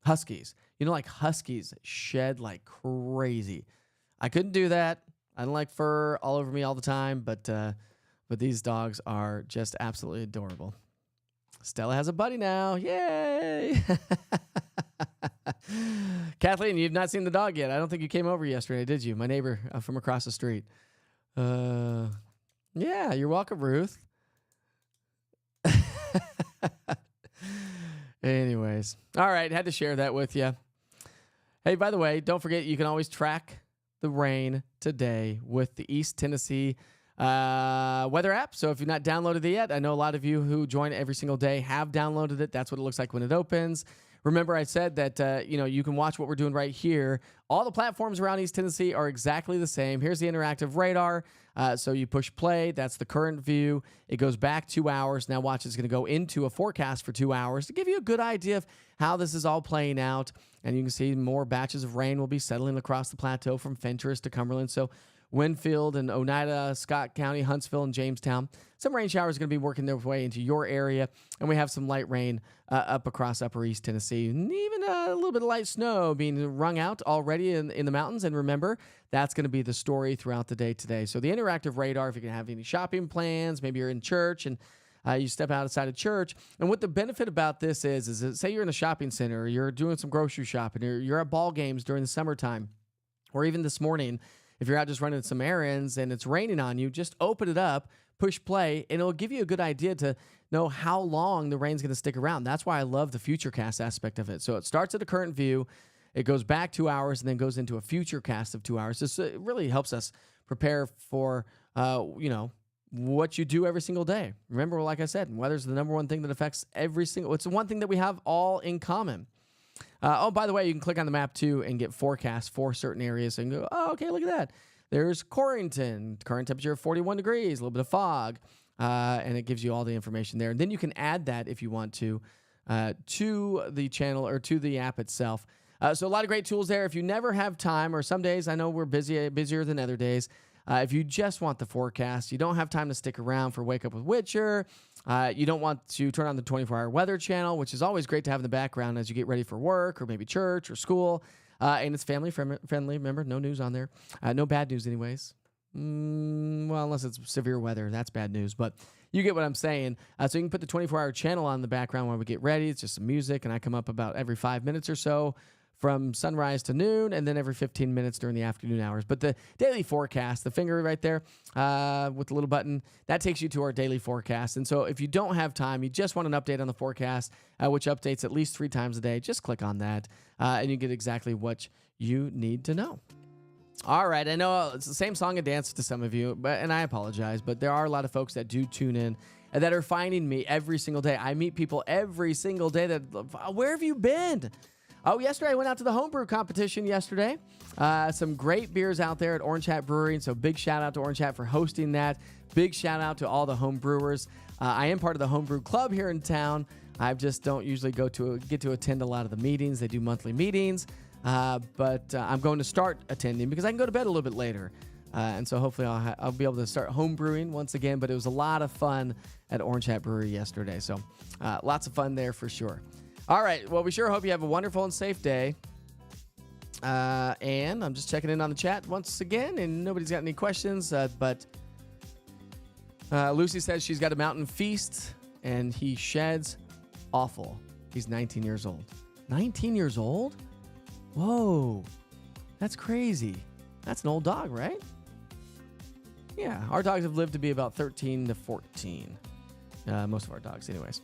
Huskies. Like Huskies shed like crazy. I couldn't do that. I don't like fur all over me all the time, but these dogs are just absolutely adorable. Stella has a buddy now. Yay! Kathleen, you've not seen the dog yet. I don't think you came over yesterday, did you? My neighbor from across the street. Yeah, you're welcome, Ruth. Anyways. All right, had to share that with you. Hey, by the way, don't forget you can always track the rain today with the East Tennessee weather app. So if you've not downloaded it yet, I know a lot of you who join every single day have downloaded it. That's what it looks like when it opens. Remember, I said that, you can watch what we're doing right here. All the platforms around East Tennessee are exactly the same. Here's the interactive radar. So you push play. That's the current view. It goes back 2 hours. Now watch, it's going to go into a forecast for 2 hours to give you a good idea of how this is all playing out. And you can see more batches of rain will be settling across the plateau from Fentress to Cumberland. So Winfield and Oneida, Scott County, Huntsville, and Jamestown. Some rain showers are going to be working their way into your area, and we have some light rain up across upper East Tennessee, and even a little bit of light snow being wrung out already in the mountains. And remember, that's going to be the story throughout the day today. So the interactive radar, if you can have any shopping plans, maybe you're in church and you step outside of church. And what the benefit about this is that, say you're in a shopping center, or you're doing some grocery shopping, or you're at ball games during the summertime, or even this morning, if you're out just running some errands and it's raining on you, just open it up, push play, and it'll give you a good idea to know how long the rain's going to stick around. That's why I love the futurecast aspect of it. So it starts at a current view, it goes back 2 hours, and then goes into a futurecast of 2 hours. This really helps us prepare for, what you do every single day. Remember, like I said, weather's the number one thing that affects it's the one thing that we have all in common. By the way, you can click on the map too and get forecasts for certain areas and go, oh, okay, look at that. There's Corrington, current temperature of 41 degrees, a little bit of fog, and it gives you all the information there. And then you can add that if you want to the channel or to the app itself. So a lot of great tools there. If you never have time, or some days I know we're busier than other days. If you just want the forecast, you don't have time to stick around for Wake Up with Witcher. You don't want to turn on the 24-hour weather channel, which is always great to have in the background as you get ready for work or maybe church or school. And it's family friendly. Remember, no news on there. No bad news anyways. Well, unless it's severe weather. That's bad news. But you get what I'm saying. So you can put the 24-hour channel on the background while we get ready. It's just some music, and I come up about every 5 minutes or so from sunrise to noon, and then every 15 minutes during the afternoon hours. But the daily forecast, the finger right there with the little button, that takes you to our daily forecast. And so if you don't have time, you just want an update on the forecast, which updates at least 3 times a day, just click on that, and you get exactly what you need to know. All right, I know it's the same song and dance to some of you, and I apologize, but there are a lot of folks that do tune in and that are finding me every single day. I meet people every single day that, where have you been? Oh, yesterday I went out to the homebrew competition yesterday. Some great beers out there at Orange Hat Brewery, and so big shout out to Orange Hat for hosting that. Big shout out to all the home brewers. I am part of the homebrew club here in town. I just don't usually get to attend a lot of the meetings. They do monthly meetings, but I'm going to start attending because I can go to bed a little bit later. And so hopefully I'll be able to start home brewing once again, but it was a lot of fun at Orange Hat Brewery yesterday. So lots of fun there for sure. All right. Well, we sure hope you have a wonderful and safe day. And I'm just checking in on the chat once again, and nobody's got any questions. But Lucy says she's got a mountain feast, and he sheds awful. He's 19 years old. 19 years old? Whoa. That's crazy. That's an old dog, right? Yeah. Our dogs have lived to be about 13 to 14. Most of our dogs, anyways.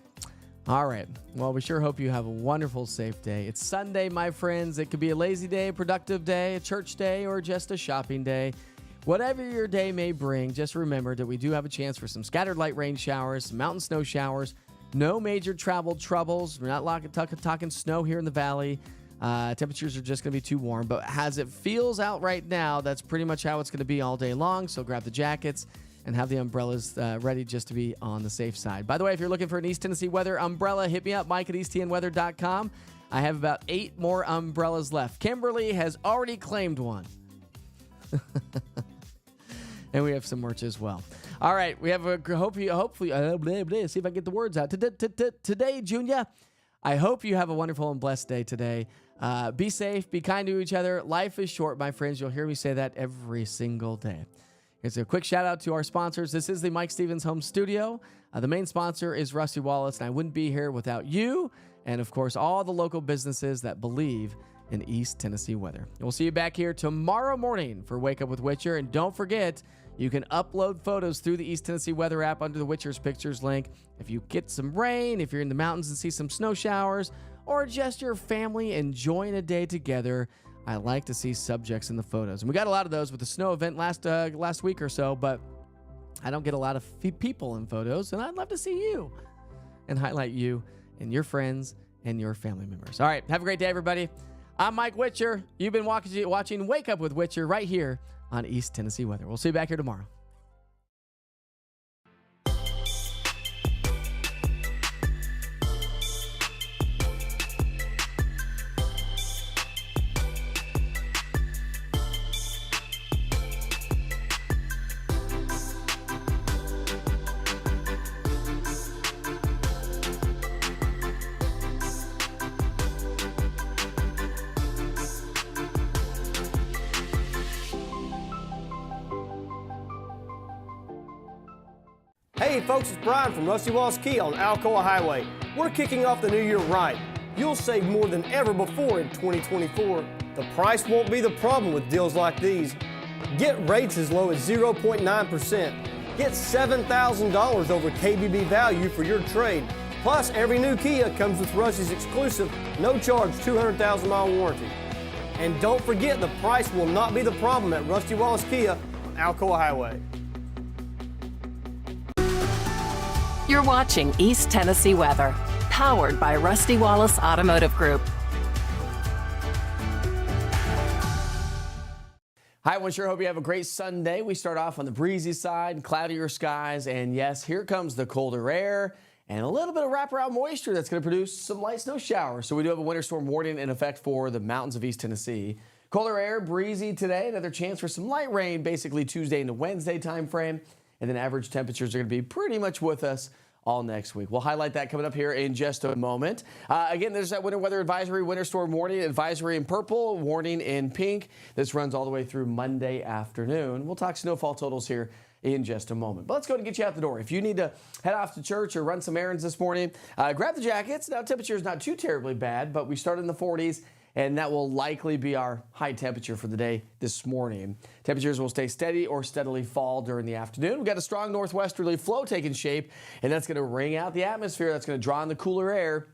All right. Well, we sure hope you have a wonderful, safe day. It's Sunday, my friends. It could be a lazy day, a productive day, a church day, or just a shopping day. Whatever your day may bring, just remember that we do have a chance for some scattered light rain showers, some mountain snow showers, no major travel troubles. We're not talking snow here in the valley. Temperatures are just going to be too warm. But as it feels out right now, that's pretty much how it's going to be all day long. So grab the jackets and have the umbrellas ready just to be on the safe side. By the way, if you're looking for an East Tennessee weather umbrella, hit me up, Mike at easttnweather.com. I have about 8 more umbrellas left. Kimberly has already claimed one. And we have some merch as well. All right, we have hopefully, see if I can get the words out. Today, Junior, I hope you have a wonderful and blessed day today. Be safe, be kind to each other. Life is short, my friends. You'll hear me say that every single day. Here's a quick shout out to our sponsors. This is the Mike Stevens Home Studio. The main sponsor is Rusty Wallace, and I wouldn't be here without you and, of course, all the local businesses that believe in East Tennessee weather. And we'll see you back here tomorrow morning for Wake Up with Witcher. And don't forget, you can upload photos through the East Tennessee weather app under the Witcher's Pictures link. If you get some rain, if you're in the mountains and see some snow showers, or just your family enjoying a day together, I like to see subjects in the photos. And we got a lot of those with the snow event last week or so, but I don't get a lot of people in photos, and I'd love to see you and highlight you and your friends and your family members. All right, have a great day, everybody. I'm Mike Witcher. You've been watching Wake Up with Witcher right here on East Tennessee Weather. We'll see you back here tomorrow. Hey folks, it's Brian from Rusty Wallace Kia on Alcoa Highway. We're kicking off the new year right. You'll save more than ever before in 2024. The price won't be the problem with deals like these. Get rates as low as 0.9%. Get $7,000 over KBB value for your trade. Plus, every new Kia comes with Rusty's exclusive, no-charge 200,000-mile warranty. And don't forget, the price will not be the problem at Rusty Wallace Kia on Alcoa Highway. You're watching East Tennessee Weather, powered by Rusty Wallace Automotive Group. Hi, I sure hope you have a great Sunday. We start off on the breezy side, cloudier skies, and yes, here comes the colder air. and a little bit of wraparound moisture that's going to produce some light snow showers. So we do have a winter storm warning in effect for the mountains of East Tennessee. Colder air, breezy today. Another chance for some light rain basically Tuesday into Wednesday time frame. And then average temperatures are going to be pretty much with us all next week. We'll highlight that coming up here in just a moment. Again, there's that winter weather advisory, winter storm warning, advisory in purple, warning in pink. This runs all the way through Monday afternoon. We'll talk snowfall totals here in just a moment. But let's go and get you out the door. If you need to head off to church or run some errands this morning, grab the jackets. Now, temperature is not too terribly bad, but we start in the 40s, and that will likely be our high temperature for the day this morning. Temperatures will stay steady or steadily fall during the afternoon. We've got a strong northwesterly flow taking shape, and that's going to wring out the atmosphere. That's going to draw in the cooler air.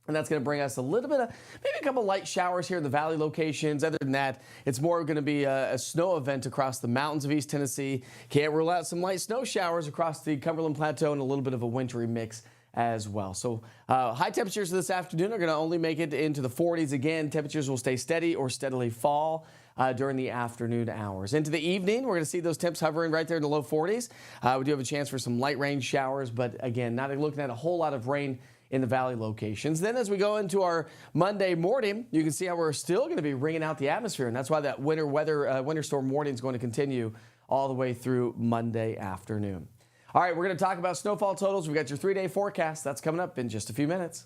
And that's going to bring us a little bit of, maybe a couple light showers here in the valley locations. Other than that, it's more going to be a snow event across the mountains of East Tennessee. Can't rule out some light snow showers across the Cumberland Plateau and a little bit of a wintry mix as well. So high temperatures this afternoon are going to only make it into the 40s. Again, temperatures will stay steady or steadily fall during the afternoon hours. Into the evening, we're going to see those temps hovering right there in the low 40s. We do have a chance for some light rain showers, but again, not looking at a whole lot of rain in the valley locations. Then as we go into our Monday morning, you can see how we're still going to be wringing out the atmosphere, and that's why that winter storm warning is going to continue all the way through Monday afternoon. All right, we're going to talk about snowfall totals. We've got your 3-day forecast. That's coming up in just a few minutes.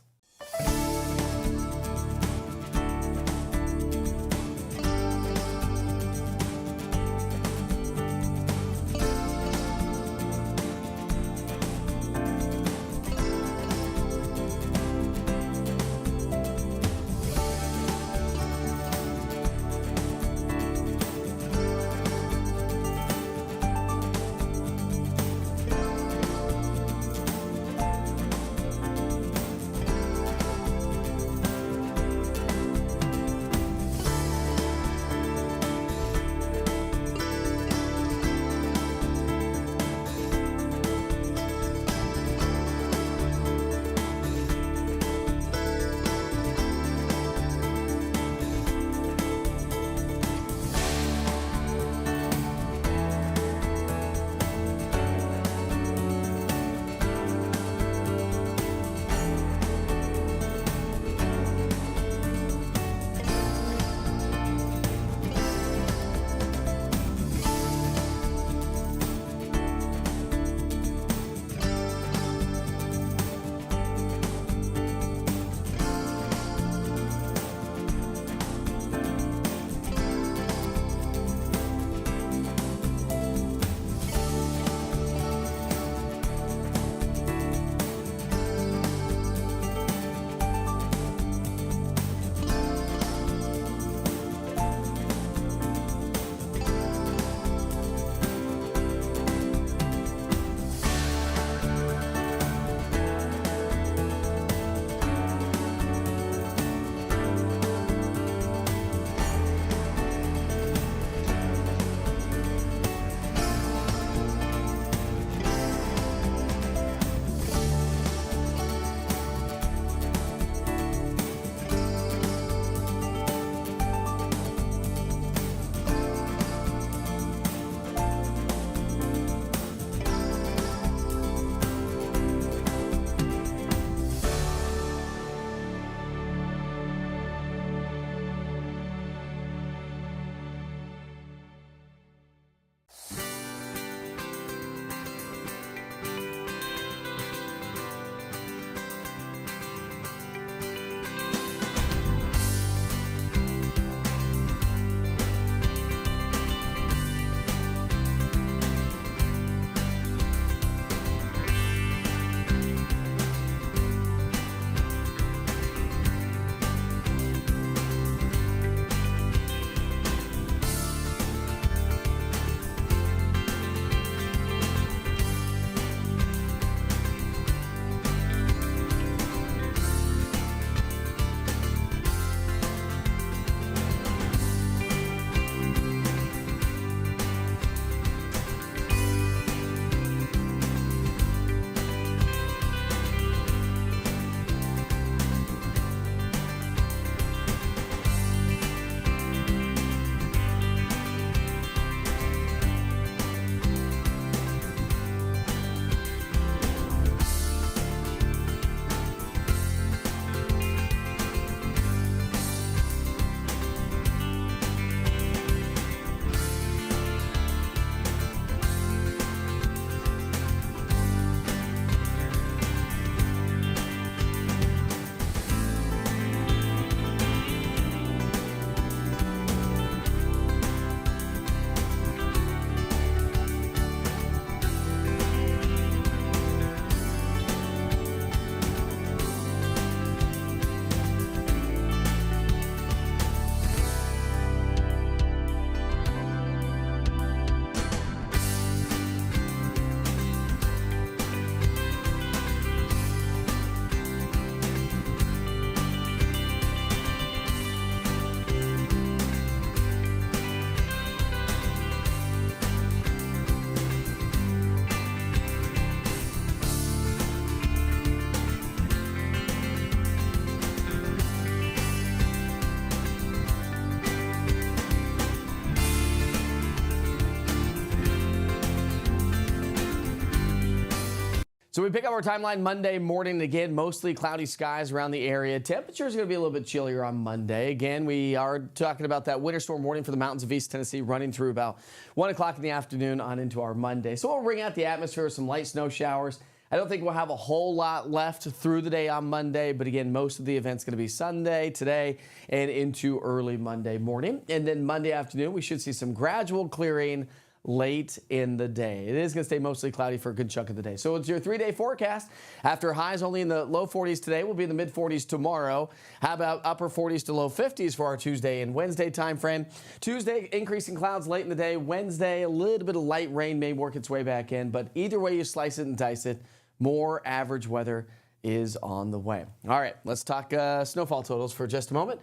So we pick up our timeline Monday morning. Again, mostly cloudy skies around the area. Temperatures are going to be a little bit chillier on Monday. Again, we are talking about that winter storm warning for the mountains of East Tennessee running through about 1 o'clock in the afternoon on into our Monday. So we'll bring out the atmosphere with some light snow showers. I don't think we'll have a whole lot left through the day on Monday, but again, most of the event's going to be Sunday, today, and into early Monday morning. And then Monday afternoon, we should see some gradual clearing late in the day. It is going to stay mostly cloudy for a good chunk of the day. So it's your 3-day forecast. After highs only in the low 40s today, we'll be in the mid 40s tomorrow. How about upper 40s to low 50s for our Tuesday and Wednesday time frame? Tuesday, increasing clouds late in the day. Wednesday, a little bit of light rain may work its way back in, but either way you slice it and dice it, more average weather is on the way. All right, let's talk snowfall totals for just a moment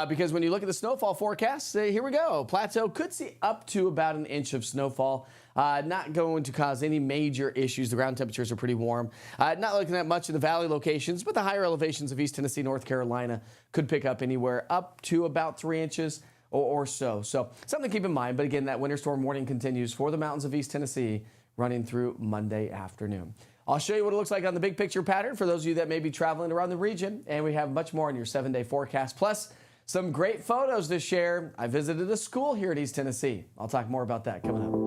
because when you look at the snowfall forecast, here we go. Plateau could see up to about an inch of snowfall. Not going to cause any major issues. The ground temperatures are pretty warm. Not looking at much in the valley locations, but the higher elevations of East Tennessee, North Carolina could pick up anywhere up to about 3 inches or so. So something to keep in mind. But again, that winter storm warning continues for the mountains of East Tennessee running through Monday afternoon. I'll show you what it looks like on the big picture pattern for those of you that may be traveling around the region. And we have much more in your 7-day forecast, plus some great photos to share. I visited a school here at East Tennessee. I'll talk more about that coming up.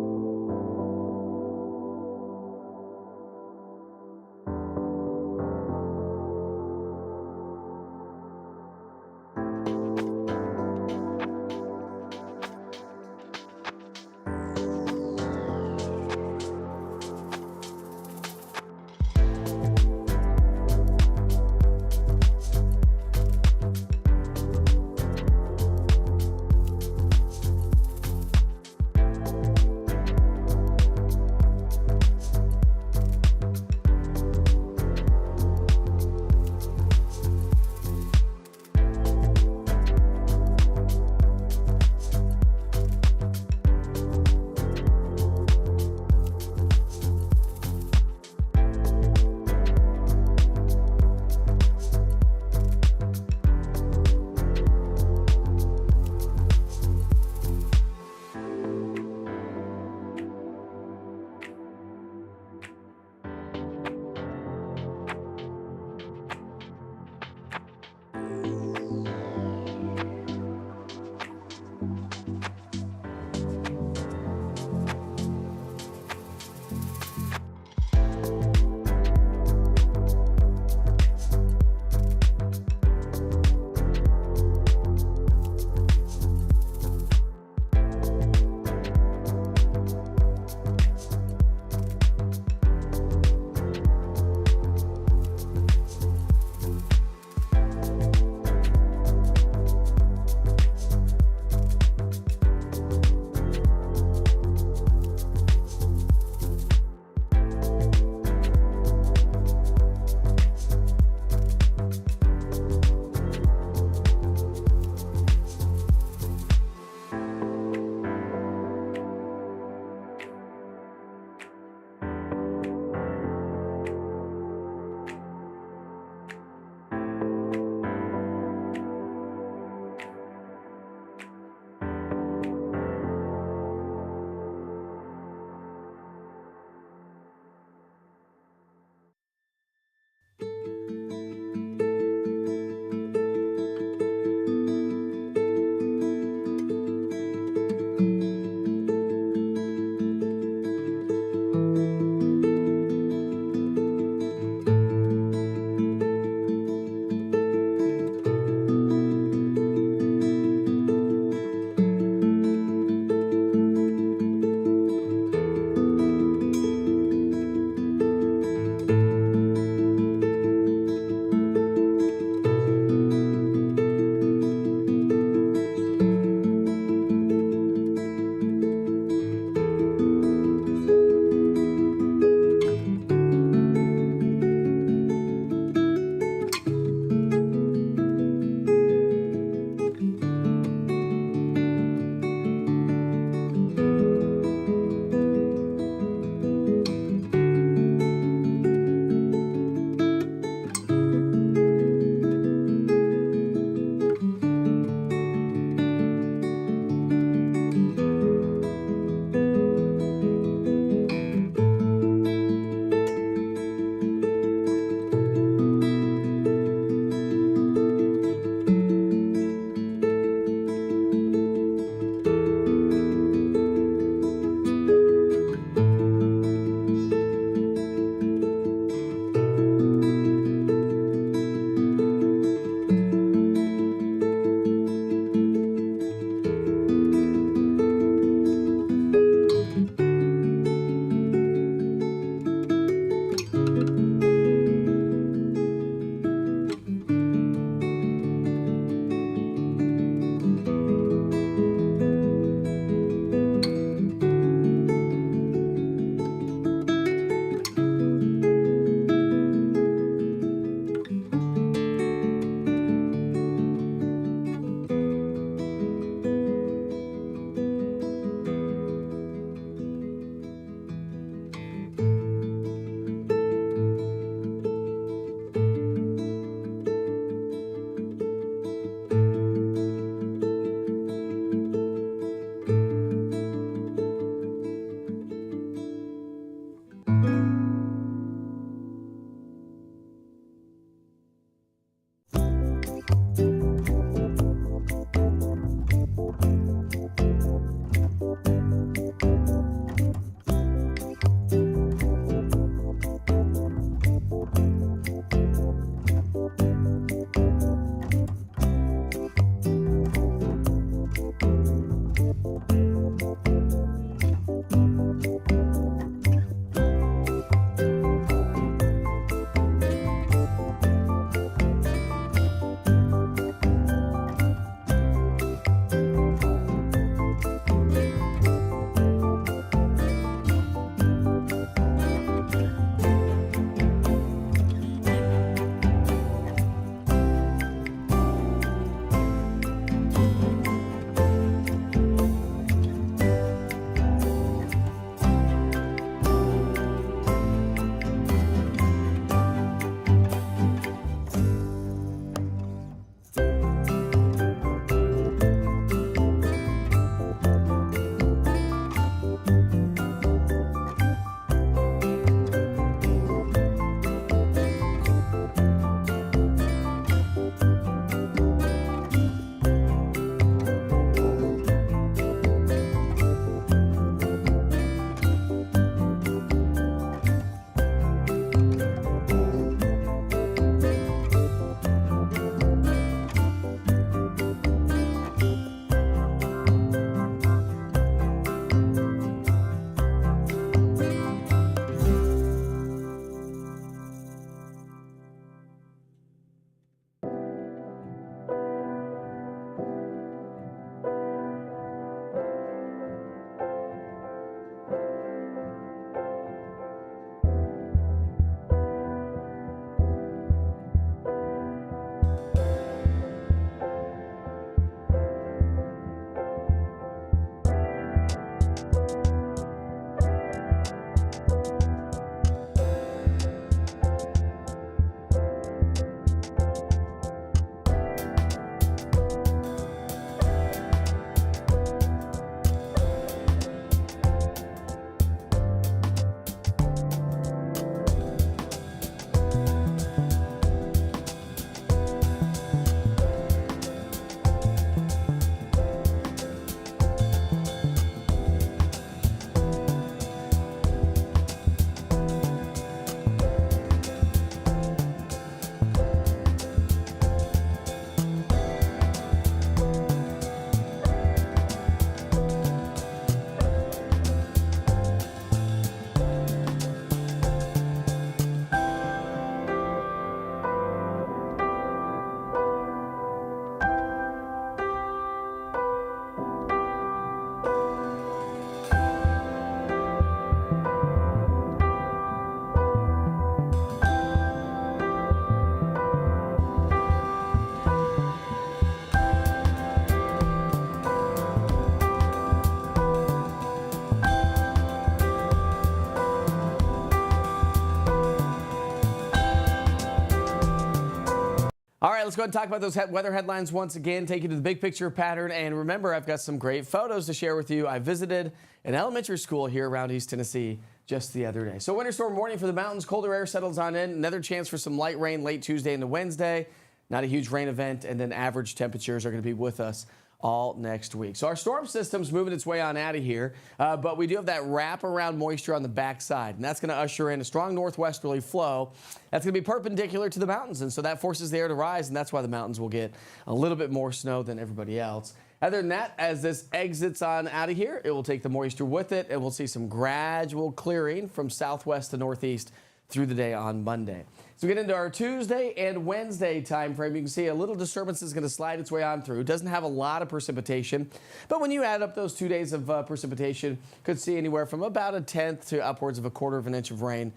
right, let's go ahead and talk about those weather headlines once again, take you to the big picture pattern. And remember, I've got some great photos to share with you. I visited an elementary school here around East Tennessee just the other day. So winter storm warning for the mountains. Colder air settles on in. Another chance for some light rain late Tuesday into Wednesday. Not a huge rain event. And then average temperatures are going to be with us all next week. So our storm system's moving its way on out of here, but we do have that wrap-around moisture on the backside, and that's going to usher in a strong northwesterly flow that's going to be perpendicular to the mountains, and so that forces the air to rise, and that's why the mountains will get a little bit more snow than everybody else. Other than that, as this exits on out of here, it will take the moisture with it, and we'll see some gradual clearing from southwest to northeast through the day on Monday. So we get into our Tuesday and Wednesday time frame. You can see a little disturbance is going to slide its way on through. It doesn't have a lot of precipitation, but when you add up those 2 days of precipitation, could see anywhere from about 1/10 to upwards of 1/4 of an inch of rain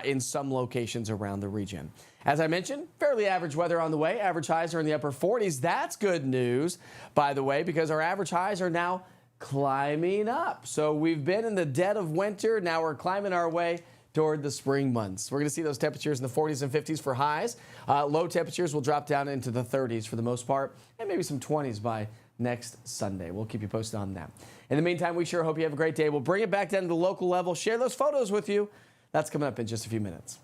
in some locations around the region. As I mentioned, fairly average weather on the way. Average highs are in the upper 40s. That's good news, by the way, because our average highs are now climbing up. So we've been in the dead of winter. Now we're climbing our way toward the spring months. We're going to see those temperatures in the 40s and 50s for highs. Low temperatures will drop down into the 30s for the most part, and maybe some 20s by next Sunday. We'll keep you posted on that. In the meantime, we sure hope you have a great day. We'll bring it back down to the local level, share those photos with you. That's coming up in just a few minutes.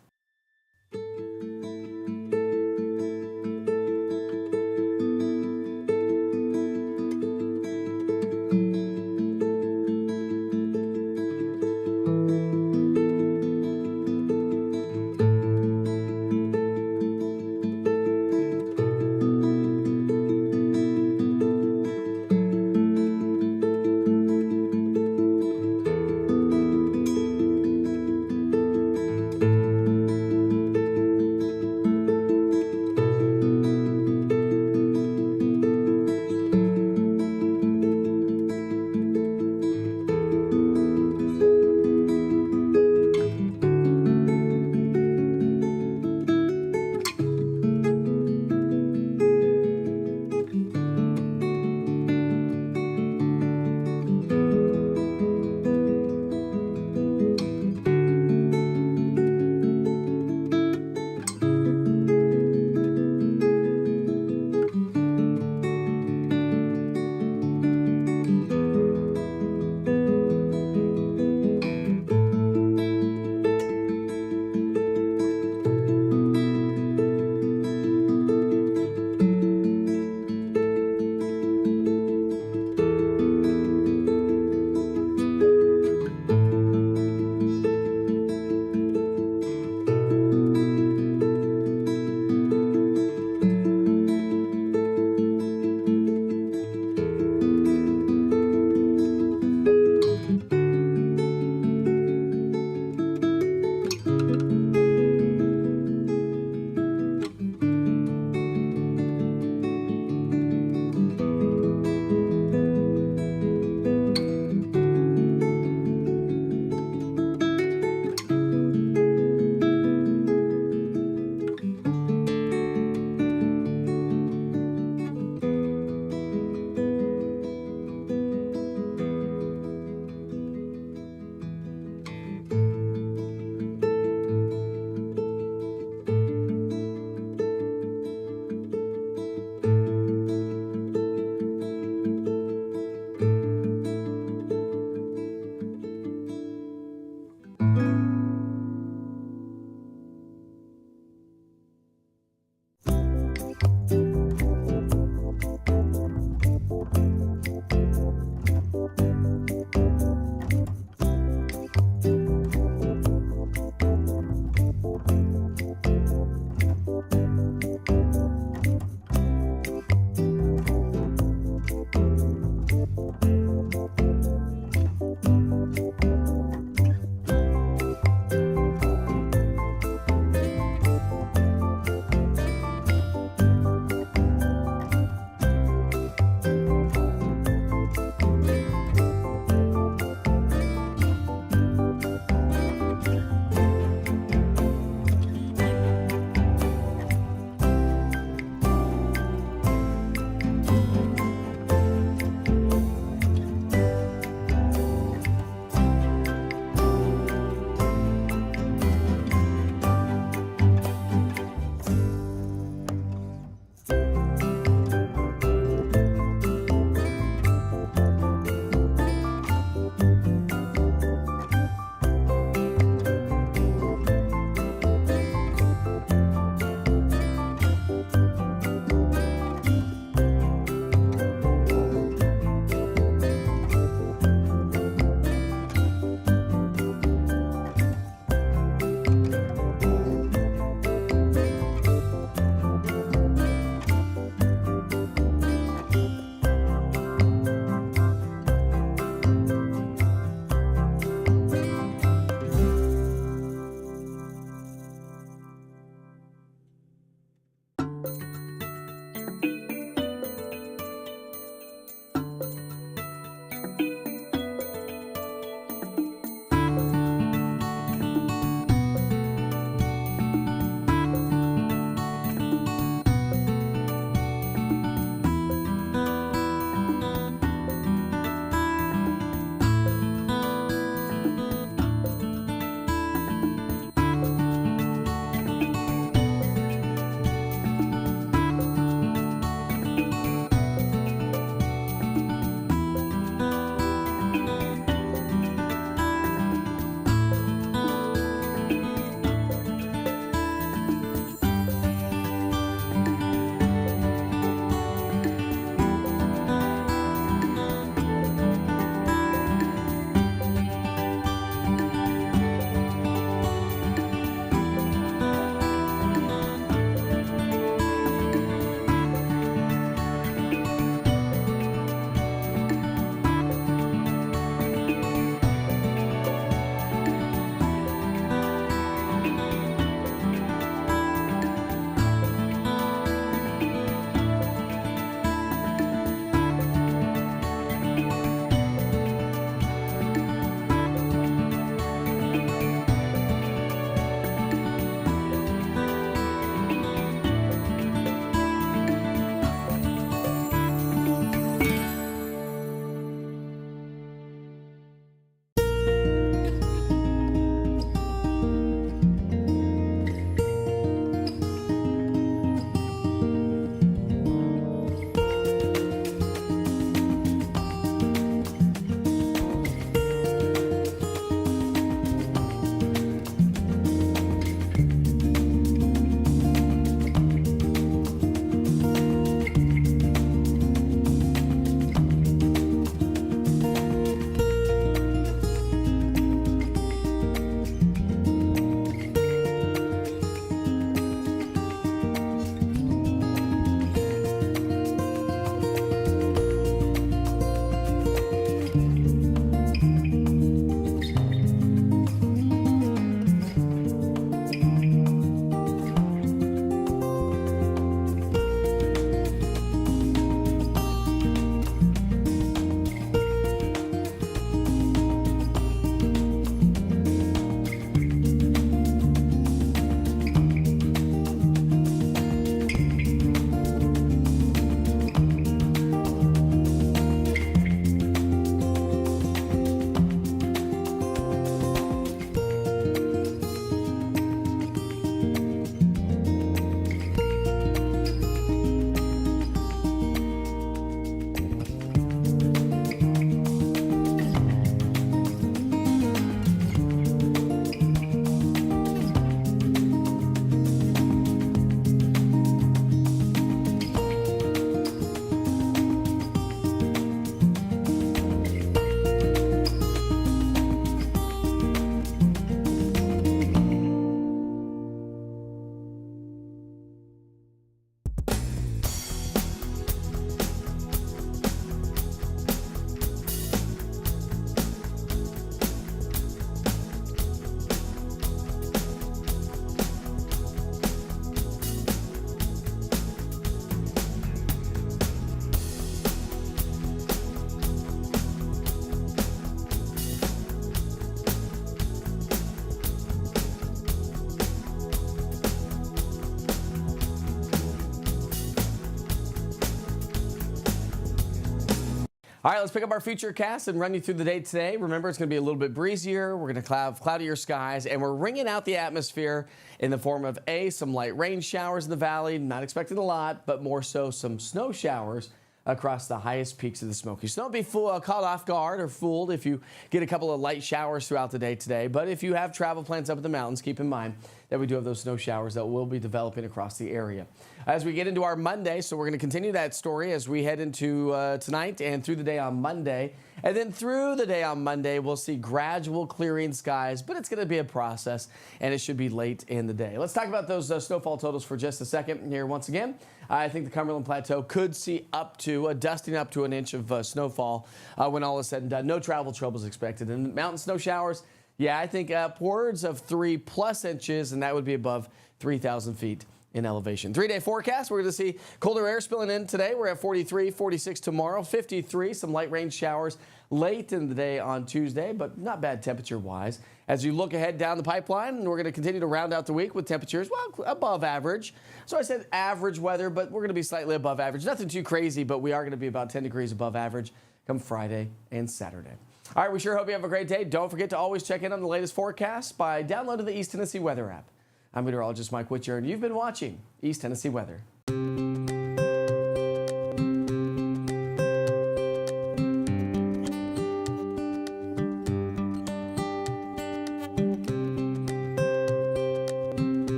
All right, let's pick up our future cast and run you through the day today. Remember, it's going to be a little bit breezier. We're going to have cloudier skies, and we're wringing out the atmosphere in the form of some light rain showers in the valley. Not expecting a lot, but more so some snow showers across the highest peaks of the Smokies. So don't be caught off guard or fooled if you get a couple of light showers throughout the day today. But if you have travel plans up in the mountains, keep in mind that we do have those snow showers that will be developing across the area. As we get into our Monday, so we're going to continue that story as we head into tonight and through the day on Monday. And then through the day on Monday, we'll see gradual clearing skies, but it's going to be a process, and it should be late in the day. Let's talk about those snowfall totals for just a second here once again. I think the Cumberland Plateau could see dusting up to an inch of snowfall when all is said and done. No travel troubles expected. And mountain snow showers, yeah, I think upwards of 3+ inches, and that would be above 3,000 feet in elevation. 3-day forecast, we're going to see colder air spilling in today. We're at 43, 46 tomorrow, 53, some light rain showers late in the day on Tuesday, but not bad temperature-wise. As you look ahead down the pipeline, we're going to continue to round out the week with temperatures, well, above average. So I said average weather, but we're going to be slightly above average. Nothing too crazy, but we are going to be about 10 degrees above average come Friday and Saturday. All right, we sure hope you have a great day. Don't forget to always check in on the latest forecast by downloading the East Tennessee Weather app. I'm meteorologist Mike Whitcher, and you've been watching East Tennessee Weather.